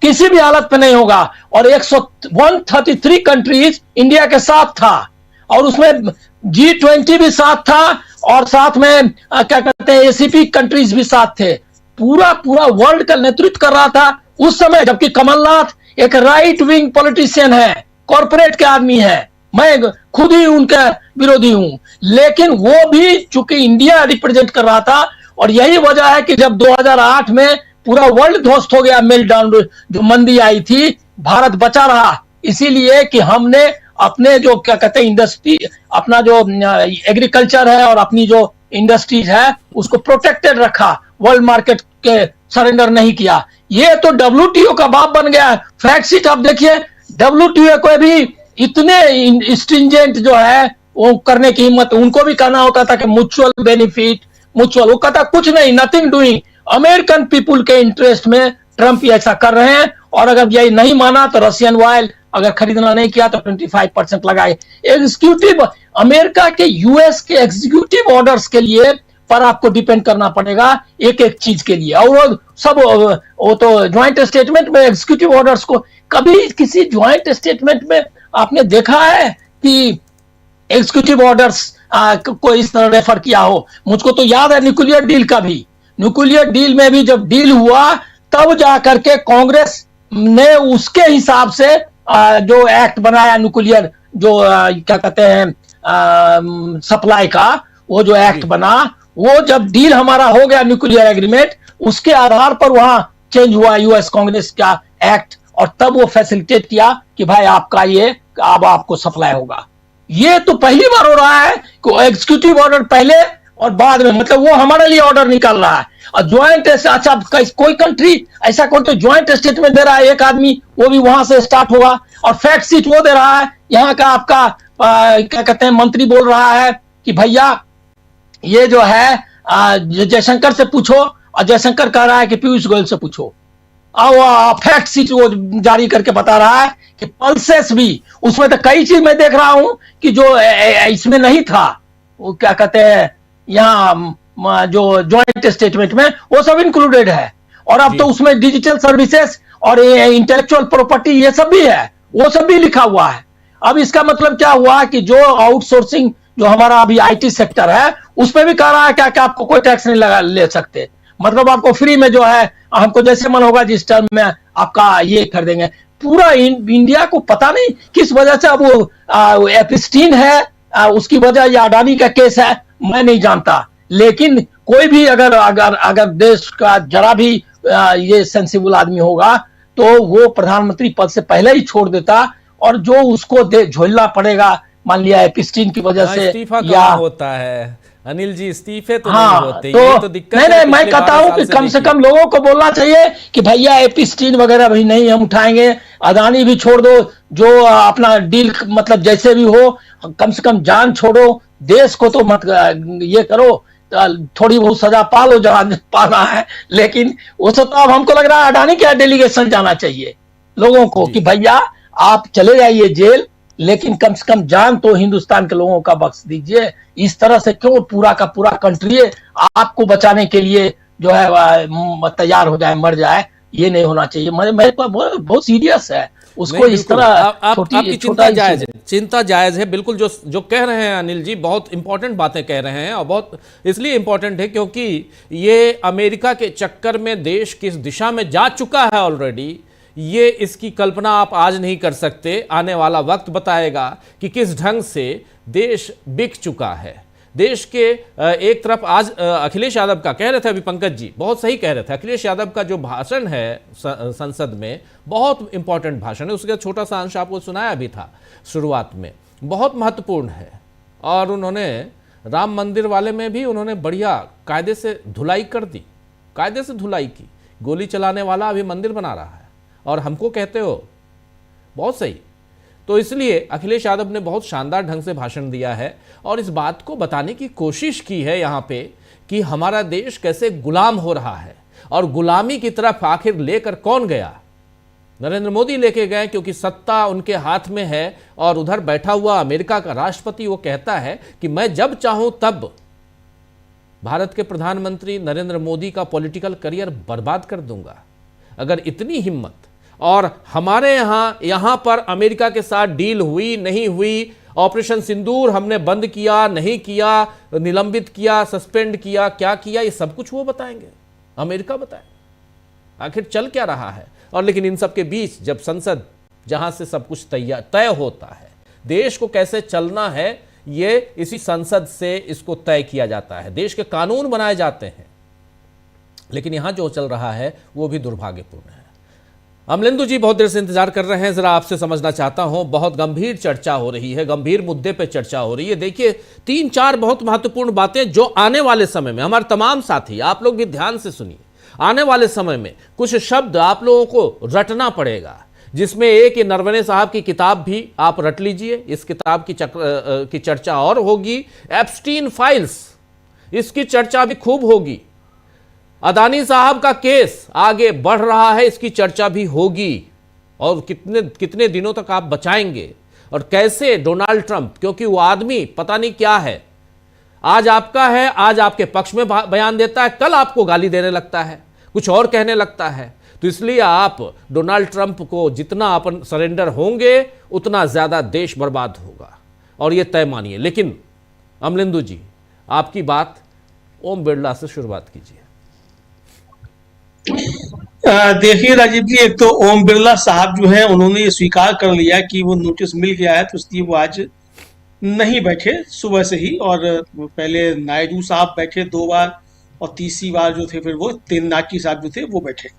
किसी भी हालत पे नहीं होगा, और 133 कंट्रीज इंडिया के साथ था, और उसमें G20 भी साथ था, और साथ में क्या कहते हैं ACP कंट्रीज भी साथ थे। पूरा वर्ल्ड का नेतृत्व कर रहा था उस समय, जबकि कमलनाथ एक राइट विंग पॉलिटिशियन है, कॉर्पोरेट के आदमी है, मैं खुद ही उनका विरोधी हूं, लेकिन वो भी चूंकि इंडिया रिप्रेजेंट कर रहा था, और यही वजह है कि जब 2008 में पूरा वर्ल्ड ध्वस्त हो गया, मेल्टडाउन जो मंदी आई थी, भारत बचा रहा इसीलिए कि हमने अपने जो क्या कहते हैं इंडस्ट्री, अपना जो एग्रीकल्चर है और अपनी जो इंडस्ट्रीज है उसको प्रोटेक्टेड रखा, वर्ल्ड मार्केट के सरेंडर नहीं किया। ये तो WTO का बाप बन गया। फैक्ट शीट आप देखिए, WTO को भी इतने स्ट्रिंजेंट जो है वो करने की हिम्मत, उनको भी कहना होता था कि म्यूचुअल बेनिफिट, म्यूचुअल, वो कहता कुछ नहीं, नथिंग डूइंग, अमेरिकन पीपुल के इंटरेस्ट में ट्रंप ऐसा कर रहे हैं, और अगर यही नहीं माना तो रशियन ऑयल अगर खरीदना नहीं किया तो 25% लगाए। एग्जीक्यूटिव अमेरिका के, यूएस के एग्जीक्यूटिव ऑर्डर्स के लिए पर आपको डिपेंड करना पड़ेगा एक एक चीज के लिए, और वो सब वो तो ज्वाइंट स्टेटमेंट में एग्जीक्यूटिव ऑर्डर्स को, कभी किसी ज्वाइंट स्टेटमेंट में आपने देखा है कि एग्जीक्यूटिव ऑर्डर्स को इस तरह रेफर किया हो? मुझको तो याद है न्यूक्लियर डील का भी, न्यूक्लियर डील में भी जब डील हुआ तब जाकर के कांग्रेस ने उसके हिसाब से जो एक्ट बनाया न्यूक्लियर, जो क्या कहते हैं सप्लाई का, वो जो एक्ट बना, वो जब डील हमारा हो गया न्यूक्लियर एग्रीमेंट, उसके आधार पर वहां चेंज हुआ यूएस कांग्रेस का एक्ट, और तब वो फैसिलिटेट किया कि भाई आपका ये अब आपको सप्लाई होगा। ये तो पहली बार हो रहा है कि एग्जीक्यूटिव ऑर्डर पहले और बाद में, मतलब वो हमारे लिए ऑर्डर निकाल रहा है। और ज्वाइंट, अच्छा कोई कंट्री ऐसा कोई तो ज्वाइंट स्टेटमेंट दे रहा है एक आदमी, वो भी वहां से स्टार्ट होगा, और फैक्ट शीट वो दे रहा है, यहाँ का आपका क्या कहते हैं मंत्री बोल रहा है कि भैया ये जो है जयशंकर से पूछो, और जयशंकर कह रहा है कि पीयूष गोयल से पूछो। और फैक्ट शीट वो जारी करके बता रहा है कि पल्सेस भी, उसमें तो कई चीज मैं देख रहा हूं कि जो इसमें नहीं था, वो क्या कहते हैं यहाँ जो ज्वाइंट स्टेटमेंट में, वो सब इंक्लूडेड है। और अब तो उसमें डिजिटल सर्विसेज और इंटेलेक्चुअल प्रॉपर्टी ये सब भी है, वो सब भी लिखा हुआ है। अब इसका मतलब क्या हुआ कि जो आउटसोर्सिंग जो हमारा अभी IT सेक्टर है, उसमें भी कह रहा है क्या कि आपको कोई टैक्स नहीं लगा ले सकते, मतलब आपको फ्री में जो है, हमको जैसे मन होगा जिस टर्म में आपका ये कर देंगे। पूरा इंडिया को पता नहीं किस वजह से अब वो एपिस्टीन है, उसकी वजह या अडानी का केस है, मैं नहीं जानता, लेकिन कोई भी अगर देश का जरा भी ये सेंसिबल आदमी होगा तो वो प्रधानमंत्री पद से पहले ही छोड़ देता, और जो उसको झेलना पड़ेगा, मान लिया एपिस्टीन की वजह से इस्तीफा या होता है अनिल जी, इस्तीफे तो हाँ, नहीं होते, तो ये तो दिक्कत नहीं, है। मैं कहता हूं कि कम से कम लोगों को बोलना चाहिए कि भैया एपिस्टीन वगैरह भी नहीं हम उठाएंगे, अदानी भी छोड़ दो, जो अपना डील मतलब जैसे भी हो, कम से कम जान छोड़ो, देश को तो मत ये करो, थोड़ी बहुत सजा पालो जहां पाना है, लेकिन वो तो अब हमको लग रहा है अडानी का डेलीगेशन जाना चाहिए लोगों को कि भैया आप चले जाइए जेल, लेकिन कम से कम जान तो हिंदुस्तान के लोगों का बख्श दीजिए। इस तरह से क्यों पूरा का पूरा कंट्री आपको बचाने के लिए जो है तैयार हो जाए, मर जाए, ये नहीं होना चाहिए। मेरे को बहुत सीरियस है उसको इस तरह। आपकी चिंता जायज है, चिंता जायज है बिल्कुल। जो कह रहे हैं अनिल जी, बहुत इंपॉर्टेंट बातें कह रहे हैं, और बहुत इसलिए इंपॉर्टेंट है क्योंकि ये अमेरिका के चक्कर में देश किस दिशा में जा चुका है ऑलरेडी, ये इसकी कल्पना आप आज नहीं कर सकते। आने वाला वक्त बताएगा कि किस ढंग से देश बिक चुका है। देश के एक तरफ आज अखिलेश यादव का कह रहे थे, अभी पंकज जी बहुत सही कह रहे थे, अखिलेश यादव का जो भाषण है संसद में बहुत इंपॉर्टेंट भाषण है। उसका छोटा सा अंश आपको सुनाया भी था शुरुआत में, बहुत महत्वपूर्ण है। और उन्होंने राम मंदिर वाले में भी उन्होंने बढ़िया कायदे से धुलाई कर दी, कायदे से धुलाई की। गोली चलाने वाला अभी मंदिर बना रहा है और हमको कहते हो, बहुत सही। तो इसलिए अखिलेश यादव ने बहुत शानदार ढंग से भाषण दिया है और इस बात को बताने की कोशिश की है यहाँ पे कि हमारा देश कैसे गुलाम हो रहा है और गुलामी की तरफ आखिर लेकर कौन गया। नरेंद्र मोदी लेके गए क्योंकि सत्ता उनके हाथ में है और उधर बैठा हुआ अमेरिका का राष्ट्रपति वो कहता है कि मैं जब चाहूं तब भारत के प्रधानमंत्री नरेंद्र मोदी का पॉलिटिकल करियर बर्बाद कर दूंगा। अगर इतनी हिम्मत, और हमारे यहाँ पर अमेरिका के साथ डील हुई नहीं हुई, ऑपरेशन सिंदूर हमने बंद किया नहीं किया, निलंबित किया, सस्पेंड किया, क्या किया, ये सब कुछ वो बताएंगे, अमेरिका बताए आखिर चल क्या रहा है। और लेकिन इन सब के बीच जब संसद, जहां से सब कुछ तय होता है, देश को कैसे चलना है ये इसी संसद से इसको तय किया जाता है, देश के कानून बनाए जाते हैं। लेकिन यहां जो चल रहा है वो भी दुर्भाग्यपूर्ण है। अमलेंदु जी बहुत देर से इंतजार कर रहे हैं, जरा आपसे समझना चाहता हूं। बहुत गंभीर चर्चा हो रही है, गंभीर मुद्दे पे चर्चा हो रही है। देखिए 3-4 बहुत महत्वपूर्ण बातें जो आने वाले समय में, हमारे तमाम साथी आप लोग भी ध्यान से सुनिए, आने वाले समय में कुछ शब्द आप लोगों को रटना पड़ेगा, जिसमें एक ये नरवणे साहब की किताब भी आप रट लीजिए। इस किताब की चर्चा और होगी। एप्स्टीन फाइल्स, इसकी चर्चा भी खूब होगी। अदानी साहब का केस आगे बढ़ रहा है, इसकी चर्चा भी होगी। और कितने दिनों तक आप बचाएंगे और कैसे डोनाल्ड ट्रंप, क्योंकि वो आदमी पता नहीं क्या है, आज आपका है, आज आपके पक्ष में बयान देता है, कल आपको गाली देने लगता है, कुछ और कहने लगता है। तो इसलिए आप डोनाल्ड ट्रंप को जितना अपन सरेंडर होंगे उतना ज्यादा देश बर्बाद होगा, और ये तय मानिए। लेकिन अमलेंदु जी आपकी बात ओम बिरला से शुरुआत कीजिए। देखिए राजीव जी, एक तो ओम बिरला साहब जो हैं उन्होंने ये स्वीकार कर लिया कि वो नोटिस मिल गया है, तो इसलिए वो आज नहीं बैठे सुबह से ही। और पहले नायडू साहब बैठे 2 बार और तीसरी बार जो थे फिर वो तेनाली साहब जो थे वो बैठे।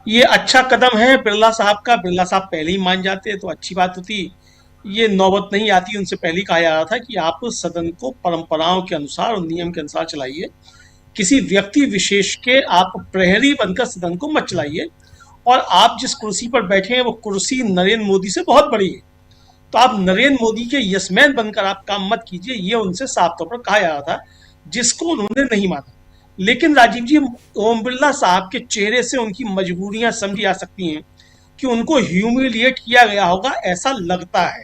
ये अच्छा कदम है बिरला साहब का। बिरला साहब पहले ही मान जाते तो अच्छी बात होती, ये नौबत नहीं आती। उनसे पहले ही कहा जा रहा था कि आप सदन को परंपराओं के अनुसार और नियम के अनुसार चलाइए, किसी व्यक्ति विशेष के आप प्रहरी बनकर सदन को मत चलाइए। और आप जिस कुर्सी पर बैठे हैं वो कुर्सी नरेंद्र मोदी से बहुत बड़ी है, तो आप नरेंद्र मोदी के यसमैन बनकर आप काम मत कीजिए, ये उनसे साफ तौर पर कहा जा रहा था, जिसको उन्होंने नहीं माना। लेकिन राजीव जी, ओम बिरला साहब के चेहरे से उनकी मजबूरियां समझी जा सकती हैं कि उनको ह्यूमिलिएट किया गया होगा। ऐसा लगता है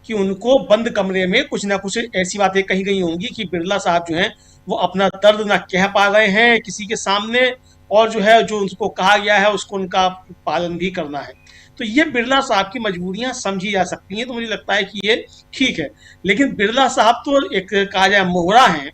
कि उनको बंद कमरे में कुछ ना कुछ ऐसी बातें कही गई होंगी कि बिरला साहब जो हैं वो अपना दर्द ना कह पा रहे हैं किसी के सामने, और जो है जो उनको कहा गया है उसको उनका पालन भी करना है। तो ये बिरला साहब की मजबूरियां समझी जा सकती हैं, तो मुझे लगता है कि ये ठीक है। लेकिन बिरला साहब तो एक कहा जाए मोहरा हैं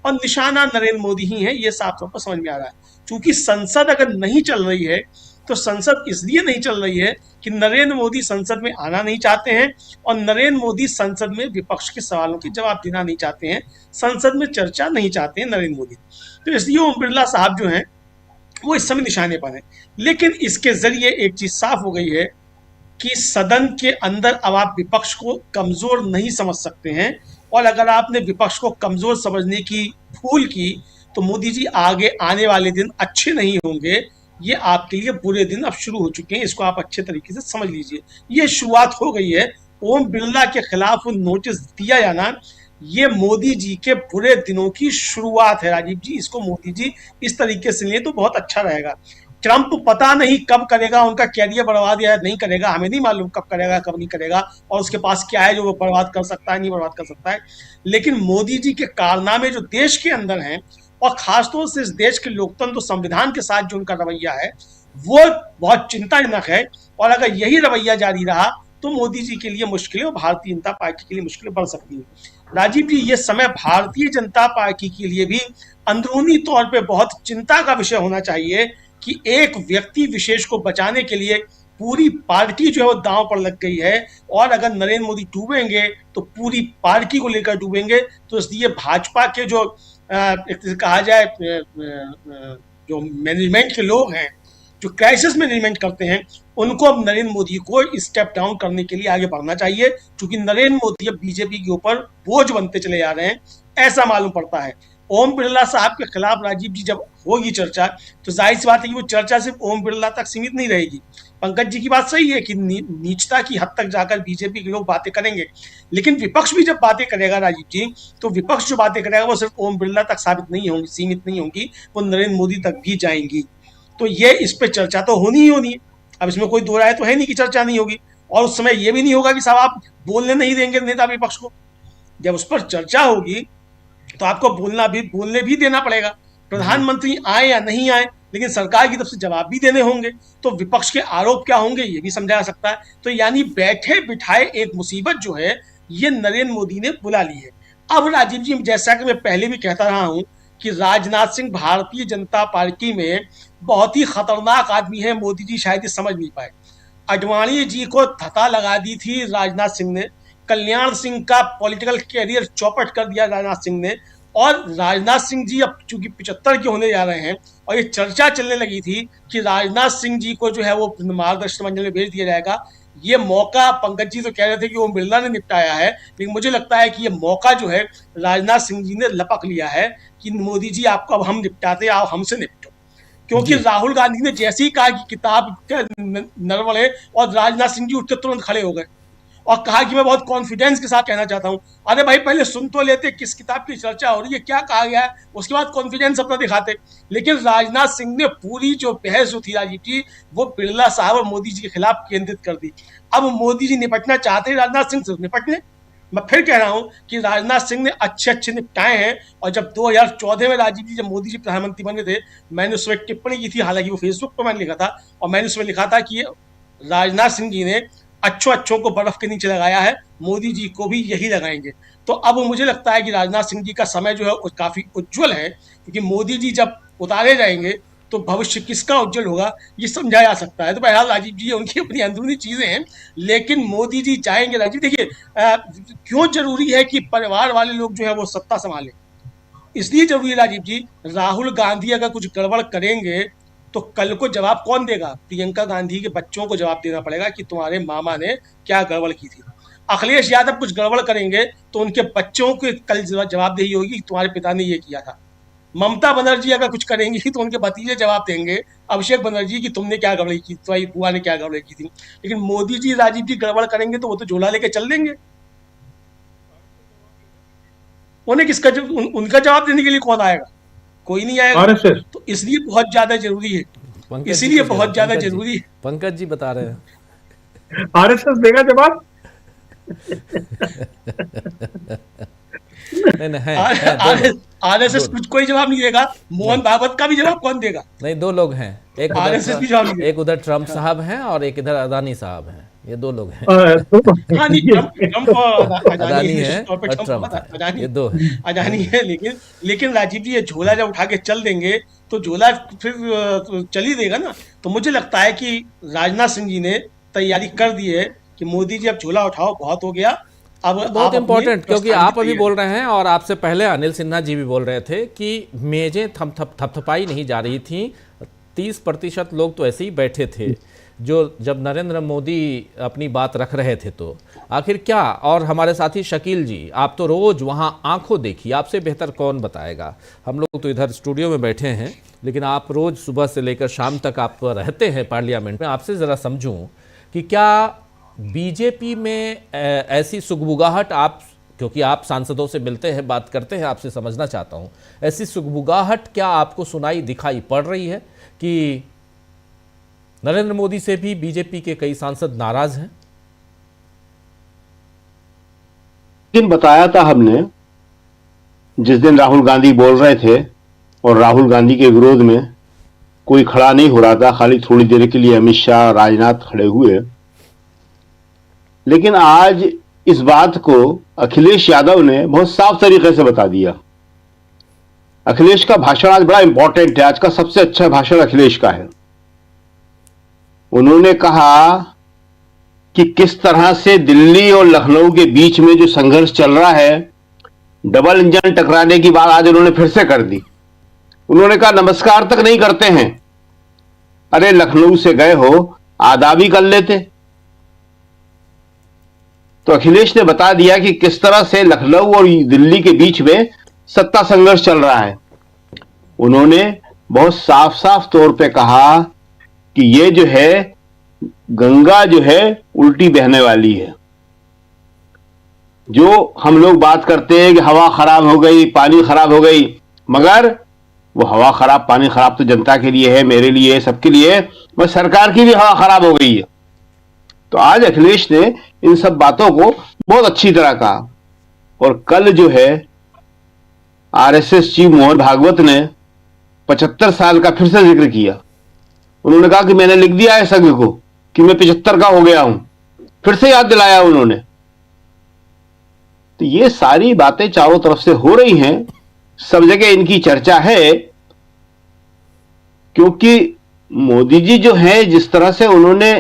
और निशाना नरेंद्र मोदी ही है, ये साफ तौर पर समझ में आ रहा है। क्योंकि संसद अगर नहीं चल रही है तो संसद इसलिए नहीं चल रही है कि नरेंद्र मोदी संसद में आना नहीं चाहते हैं और नरेंद्र मोदी संसद में विपक्ष के सवालों के जवाब देना नहीं चाहते हैं, संसद में चर्चा नहीं चाहते हैं नरेंद्र मोदी। तो इसलिए ओम बिरला साहब जो हैं वो इस समय निशाने पर हैं। लेकिन इसके जरिए एक चीज साफ हो गई है कि सदन के अंदर अब आप विपक्ष को कमजोर नहीं समझ सकते हैं, और अगर आपने विपक्ष को कमजोर समझने की भूल की तो मोदी जी आगे आने वाले दिन अच्छे नहीं होंगे। ये आपके लिए बुरे दिन अब शुरू हो चुके हैं, इसको आप अच्छे तरीके से समझ लीजिए। ये शुरुआत हो गई है। ओम बिरला के खिलाफ नोटिस दिया जाना ये मोदी जी के बुरे दिनों की शुरुआत है राजीव जी। इसको मोदी जी इस तरीके से लिए तो बहुत अच्छा रहेगा। ट्रंप पता नहीं कब करेगा, उनका कैरियर बर्बाद या नहीं करेगा, हमें नहीं मालूम कब करेगा कब नहीं करेगा, और उसके पास क्या है जो वो बर्बाद कर सकता है नहीं बर्बाद कर सकता है। लेकिन मोदी जी के कारनामे जो देश के अंदर हैं, और खासतौर से इस देश के लोकतंत्र संविधान के साथ जो उनका रवैया है वो बहुत चिंताजनक है। और अगर यही रवैया जारी रहा तो मोदी जी के लिए मुश्किलें और भारतीय जनता पार्टी के लिए मुश्किलें बढ़ सकती हैं। राजीव जी, ये समय भारतीय जनता पार्टी के लिए भी अंदरूनी तौर पे बहुत चिंता का विषय होना चाहिए कि एक व्यक्ति विशेष को बचाने के लिए पूरी पार्टी जो है वो दांव पर लग गई है, और अगर नरेंद्र मोदी डूबेंगे तो पूरी पार्टी को लेकर डूबेंगे। तो इसलिए भाजपा के जो कहा जाए जो मैनेजमेंट के लोग हैं, जो क्राइसिस मैनेजमेंट करते हैं, उनको अब नरेंद्र मोदी को स्टेप डाउन करने के लिए आगे बढ़ना चाहिए, क्योंकि नरेंद्र मोदी अब बीजेपी के ऊपर बोझ बनते चले जा रहे हैं, ऐसा मालूम पड़ता है। ओम बिरला साहब के खिलाफ राजीव जी जब होगी चर्चा, तो जाहिर सी बात है कि वो चर्चा सिर्फ ओम बिरला तक सीमित नहीं रहेगी। पंकज जी की बात सही है कि नीचता की हद तक जाकर बीजेपी के लोग बातें करेंगे, लेकिन विपक्ष भी जब बातें करेगा राजीव जी, तो विपक्ष जो बातें करेगा वो सिर्फ ओम बिरला तक सीमित नहीं होंगी, वो नरेंद्र मोदी तक भी जाएंगी। तो ये इस पे चर्चा तो होनी ही होनी है, अब इसमें कोई दो राय तो है नहीं कि चर्चा नहीं होगी। और उस समय ये भी नहीं होगा कि साहब आप बोलने नहीं देंगे नेता विपक्ष को। जब उस पर चर्चा होगी तो आपको बोलने भी देना पड़ेगा। प्रधानमंत्री आए या नहीं आए, लेकिन सरकार की तरफ से जवाब भी देने होंगे, तो विपक्ष के आरोप क्या होंगे ये भी समझा जा सकता है। तो यानी बैठे बिठाए एक मुसीबत जो है ये नरेंद्र मोदी ने बुला ली है। अब राजीव जी, जैसा कि मैं पहले भी कहता रहा हूं कि राजनाथ सिंह भारतीय जनता पार्टी में बहुत ही खतरनाक आदमी है, मोदी जी शायद ये समझ नहीं पाए। अडवाणी जी को धक्का लगा दी थी राजनाथ सिंह ने, कल्याण सिंह का पॉलिटिकल कैरियर चौपट कर दिया राजनाथ सिंह ने, और राजनाथ सिंह जी अब चूंकि 75 के होने जा रहे हैं, और ये चर्चा चलने लगी थी कि राजनाथ सिंह जी को जो है वो मार्गदर्शन मंडल में भेज दिया जाएगा। ये मौका पंकज जी तो कह रहे थे कि ओम बिरला ने निपटाया है, लेकिन मुझे लगता है कि ये मौका जो है राजनाथ सिंह जी ने लपक लिया है कि मोदी जी आपको अब हम निपटाते, आप हमसे निपटो। क्योंकि राहुल गांधी ने जैसे ही कहा कि किताब नरवड़े, और राजनाथ सिंह जी उठते तुरंत खड़े हो गए और कहा कि मैं बहुत कॉन्फिडेंस के साथ कहना चाहता हूं। अरे भाई पहले सुन तो लेते किस किताब की चर्चा हो रही है, क्या कहा गया है, उसके बाद कॉन्फिडेंस अपना दिखाते। लेकिन राजनाथ सिंह ने पूरी जो बहस जो थी राजीव जी, वो बिरला साहब और मोदी जी के खिलाफ केंद्रित कर दी। अब मोदी जी निपटना चाहते हैं राजनाथ सिंह से, निपटने। मैं फिर कह रहा हूं कि राजनाथ सिंह ने अच्छे निपटाए हैं। और जब 2014 में राजीव जी, जब मोदी जी प्रधानमंत्री बने थे, मैंने उसमें टिप्पणी की थी, हालांकि वो फेसबुक पर मैंने लिखा था, और मैंने उसमें लिखा था कि राजनाथ सिंह जी ने अच्छों को बर्फ के नीचे लगाया है, मोदी जी को भी यही लगाएंगे। तो अब मुझे लगता है कि राजनाथ सिंह जी का समय जो है वो काफी उज्जवल है, क्योंकि मोदी जी जब उतारे जाएंगे तो भविष्य किसका उज्जवल होगा ये समझा जा सकता है। तो बहरहाल राजीव जी उनकी अपनी अंदरूनी चीजें हैं, लेकिन मोदी जी चाहेंगे। राजीव देखिए, क्यों जरूरी है कि परिवार वाले लोग जो है वो सत्ता संभालें, इसलिए जरूरी है राजीव जी, राहुल गांधी अगर कुछ गड़बड़ करेंगे तो कल को जवाब कौन देगा? प्रियंका गांधी के बच्चों को जवाब देना पड़ेगा कि तुम्हारे मामा ने क्या गड़बड़ की थी। अखिलेश यादव कुछ गड़बड़ करेंगे तो उनके बच्चों को कल जवाबदेही होगी कि तुम्हारे पिता ने ये किया था। ममता बनर्जी अगर कुछ करेंगी तो उनके भतीजे जवाब देंगे, अभिषेक बनर्जी, कि तुमने क्या गड़बड़ी की, तुम्हारी बुआ ने क्या गड़बड़ी की थी। लेकिन मोदी जी राजीव जी गड़बड़ करेंगे तो वो तो झोला लेके चल देंगे। उन्हें किसका उनका जवाब देने के लिए कौन आएगा? कोई नहीं आएगा। आरएसएस। तो इसलिए बहुत ज्यादा जरूरी है, इसीलिए बहुत ज्यादा जरूरी है। पंकज जी बता रहे हैं आरएसएस देगा जवाब। नहीं, आरएसएस कुछ कोई जवाब नहीं देगा। मोहन भागवत का भी जवाब कौन देगा? नहीं, दो लोग हैं, एक आरएसएस भी जवाब नहीं देगा। एक उधर ट्रम्प साहब हैं और एक इधर अदानी साहब हैं, ये दो लोग हैं। अदानी है और ट्रम्प है, ये दो हैं। अदानी है, लेकिन राजीव जी ये झोला जब उठा के चल देंगे तो झोला फिर चल ही देगा ना। तो मुझे लगता है कि राजनाथ सिंह जी ने तैयारी कर दी है कि मोदी जी अब झोला उठाओ, बहुत हो गया। अब बहुत इंपॉर्टेंट, क्योंकि आप अभी बोल रहे हैं और आपसे पहले अनिल सिन्हा जी भी बोल रहे थे कि मेजें थपथपाई नहीं जा रही थी। 30% लोग तो ऐसे ही बैठे थे जो जब नरेंद्र मोदी अपनी बात रख रहे थे। तो आखिर क्या? और हमारे साथी शकील जी, आप तो रोज वहां आंखों देखी, आपसे बेहतर कौन बताएगा। हम लोग तो इधर स्टूडियो में बैठे हैं, लेकिन आप रोज सुबह से लेकर शाम तक आप रहते हैं पार्लियामेंट में। आपसे ज़रा समझूं कि क्या बीजेपी में ऐसी सुगबुगाहट, आप क्योंकि आप सांसदों से मिलते हैं, बात करते हैं, आपसे समझना चाहता हूं, ऐसी सुगबुगाहट क्या आपको सुनाई दिखाई पड़ रही है कि नरेंद्र मोदी से भी बीजेपी के कई सांसद नाराज हैं? दिन बताया था हमने, जिस दिन राहुल गांधी बोल रहे थे और राहुल गांधी के विरोध में कोई खड़ा नहीं हो रहा था, खाली थोड़ी देर के लिए अमित शाह, राजनाथ खड़े हुए। लेकिन आज इस बात को अखिलेश यादव ने बहुत साफ तरीके से बता दिया। अखिलेश का भाषण आज बड़ा इंपॉर्टेंट है। आज का सबसे अच्छा भाषण अखिलेश का है। उन्होंने कहा कि किस तरह से दिल्ली और लखनऊ के बीच में जो संघर्ष चल रहा है, डबल इंजन टकराने की बात आज उन्होंने फिर से कर दी। उन्होंने कहा नमस्कार तक नहीं करते हैं। अरे लखनऊ से गए हो, आदाब ही कर लेते। तो अखिलेश ने बता दिया कि किस तरह से लखनऊ और दिल्ली के बीच में सत्ता संघर्ष चल रहा है। उन्होंने बहुत साफ साफ तौर पे कहा कि ये जो है गंगा जो है उल्टी बहने वाली है। जो हम लोग बात करते हैं कि हवा खराब हो गई, पानी खराब हो गई, मगर वो हवा खराब पानी खराब तो जनता के लिए है, मेरे लिए है, सबके लिए है, मगर सरकार की भी हवा खराब हो गई है। तो आज अखिलेश ने इन सब बातों को बहुत अच्छी तरह कहा। और कल जो है आरएसएस चीफ मोहन भागवत ने 75 साल का फिर से जिक्र किया। उन्होंने कहा कि मैंने लिख दिया है संघ को कि मैं 75 का हो गया हूं, फिर से याद दिलाया उन्होंने। तो ये सारी बातें चारों तरफ से हो रही हैं, सब जगह इनकी चर्चा है, क्योंकि मोदी जी जो है जिस तरह से उन्होंने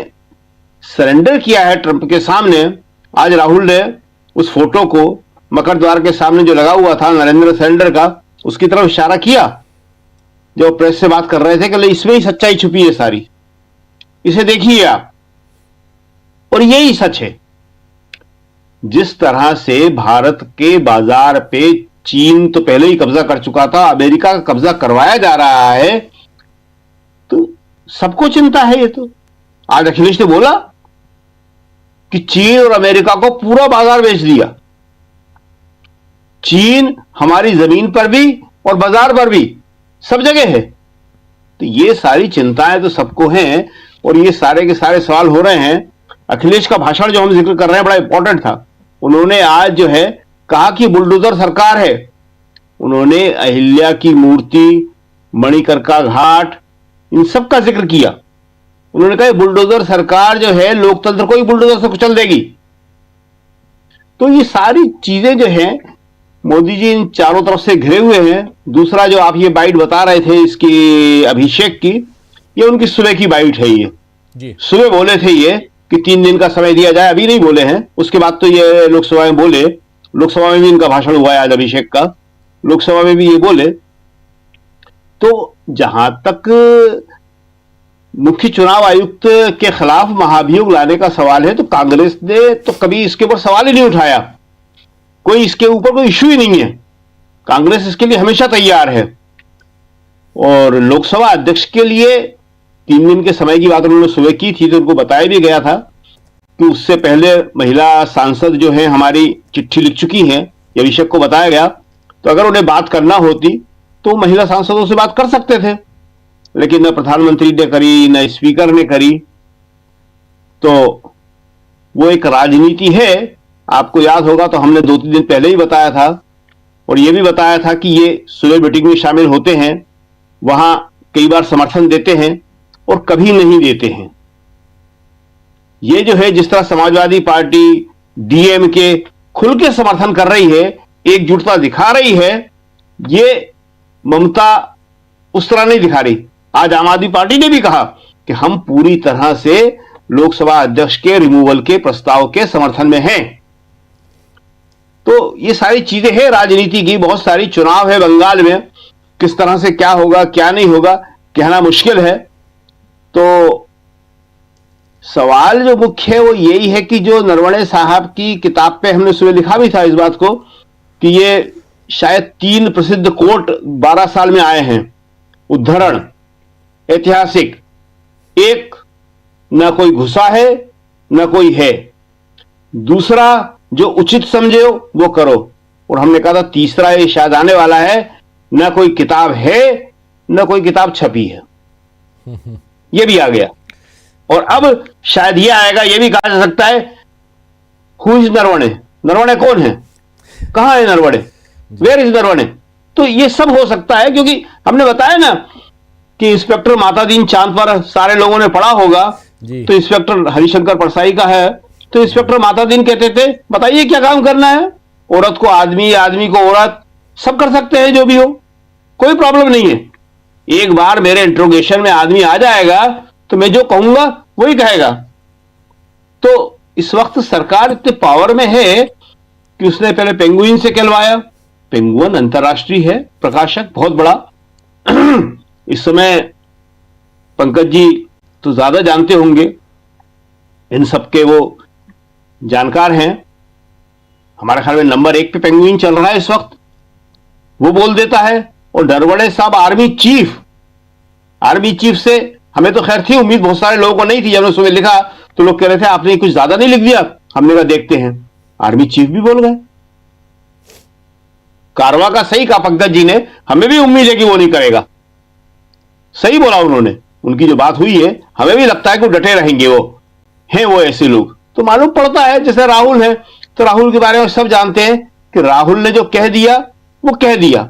सरेंडर किया है ट्रंप के सामने। आज राहुल ने उस फोटो को मकर द्वार के सामने जो लगा हुआ था नरेंद्र सरेंडर का, उसकी तरफ इशारा किया जो प्रेस से बात कर रहे थे कि इसमें ही सच्चाई छुपी है सारी, इसे देखिए आप। और यही सच है। जिस तरह से भारत के बाजार पे चीन तो पहले ही कब्जा कर चुका था, अमेरिका का कब्जा करवाया जा रहा है, तो सबको चिंता है। ये तो आज अखिलेश ने बोला कि चीन और अमेरिका को पूरा बाजार बेच दिया। चीन हमारी जमीन पर भी और बाजार पर भी सब जगह है। तो ये सारी चिंताएं तो सबको हैं और ये सारे के सारे सवाल हो रहे हैं। अखिलेश का भाषण जो हम जिक्र कर रहे हैं बड़ा इंपॉर्टेंट था। उन्होंने आज जो है कहा कि बुलडोजर सरकार है। उन्होंने अहिल्या की मूर्ति, मणिकर्णिका घाट, इन सब का जिक्र किया। उन्होंने कहा बुलडोजर सरकार जो है लोकतंत्र को ही बुलडोजर से कुचल देगी। तो ये सारी चीजें जो हैं मोदी जी इन चारों तरफ से घिरे हुए हैं। दूसरा जो आप ये बाइट बता रहे थे इसकी अभिषेक की, ये उनकी सुबह की बाइट है। ये जी सुबह बोले थे ये कि 3 दिन का समय दिया जाए, अभी नहीं बोले हैं। उसके बाद तो ये लोकसभा में बोले, लोकसभा में भी इनका भाषण हुआ है आज अभिषेक का, लोकसभा में भी ये बोले। तो जहां तक मुख्य चुनाव आयुक्त के खिलाफ महाभियोग लाने का सवाल है, तो कांग्रेस ने तो कभी इसके ऊपर सवाल ही नहीं उठाया। कोई इसके ऊपर कोई इश्यू ही नहीं है। कांग्रेस इसके लिए हमेशा तैयार है। और लोकसभा अध्यक्ष के लिए 3 दिन के समय की बात उन्होंने सुबह की थी, तो उनको बताया भी गया था कि उससे पहले महिला सांसद जो है हमारी चिट्ठी लिख चुकी हैं, ये अभिषेक को बताया गया। तो अगर उन्हें बात करना होती तो महिला सांसदों से बात कर सकते थे, लेकिन न प्रधानमंत्री ने करी, न स्पीकर ने करी। तो वो एक राजनीति है। आपको याद होगा तो हमने 2-3 दिन पहले ही बताया था, और ये भी बताया था कि ये सुबह मीटिंग में शामिल होते हैं, वहां कई बार समर्थन देते हैं और कभी नहीं देते हैं। ये जो है जिस तरह समाजवादी पार्टी, डीएमके खुल के समर्थन कर रही है, एकजुटता दिखा रही है, ये ममता उस तरह नहीं दिखा रही। आज आम आदमी पार्टी ने भी कहा कि हम पूरी तरह से लोकसभा अध्यक्ष के रिमूवल के प्रस्ताव के समर्थन में हैं। तो ये सारी चीजें हैं राजनीति की। बहुत सारी चुनाव है बंगाल में, किस तरह से क्या होगा क्या नहीं होगा कहना मुश्किल है। तो सवाल जो मुख्य है वो यही है कि जो नरवणे साहब की किताब पे हमने सुबह लिखा भी था इस बात को कि ये शायद 3 प्रसिद्ध कोट 12 साल में आए हैं, उद्धरण ऐतिहासिक। एक, न कोई घुसा है न कोई है। दूसरा, जो उचित समझे वो करो। और हमने कहा था तीसरा ये शायद आने वाला है, न कोई किताब है न कोई किताब छपी है। ये भी आ गया। और अब शायद ये आएगा, ये भी कहा जा सकता है हु इज नरवणे, नरवणे कौन है, कहां है नरवणे, वेयर इज नरवणे। तो ये सब हो सकता है, क्योंकि हमने बताया ना कि इंस्पेक्टर मातादीन चांद पर सारे लोगों ने पढ़ा होगा। तो इंस्पेक्टर हरिशंकर परसाई का है, तो इंस्पेक्टर मातादीन कहते थे बताइए क्या काम करना है, औरत को आदमी, आदमी को औरत, सब कर सकते हैं जो भी हो। कोई प्रॉब्लम नहीं है। एक बार मेरे इंट्रोगेशन में आदमी आ जाएगा तो मैं जो कहूंगा वही कहेगा। तो इस वक्त सरकार इतने पावर में है कि उसने पहले पेंगुइन से कहलवाया। पेंगुइन अंतर्राष्ट्रीय है, प्रकाशक बहुत बड़ा। इस समय पंकज जी तो ज्यादा जानते होंगे, इन सबके वो जानकार हैं। हमारे ख्याल में नंबर 1 पे पेंगुइन चल रहा है इस वक्त, वो बोल देता है। और नरवणे साहब आर्मी चीफ से हमें तो खैर थी उम्मीद, बहुत सारे लोगों को नहीं थी। जब हमने सुबह लिखा तो लोग कह रहे थे आपने कुछ ज्यादा नहीं लिख दिया। हमने कहा देखते हैं, आर्मी चीफ भी बोल गए। कारवा का सही कहा पंकज जी ने, हमें भी उम्मीद है कि वो नहीं करेगा। सही बोला उन्होंने, उनकी जो बात हुई है हमें भी लगता है कि वो डटे रहेंगे। वो ऐसे लोग तो मालूम पड़ता है। जैसे राहुल है, तो राहुल के बारे में सब जानते हैं कि राहुल ने जो कह दिया वो कह दिया।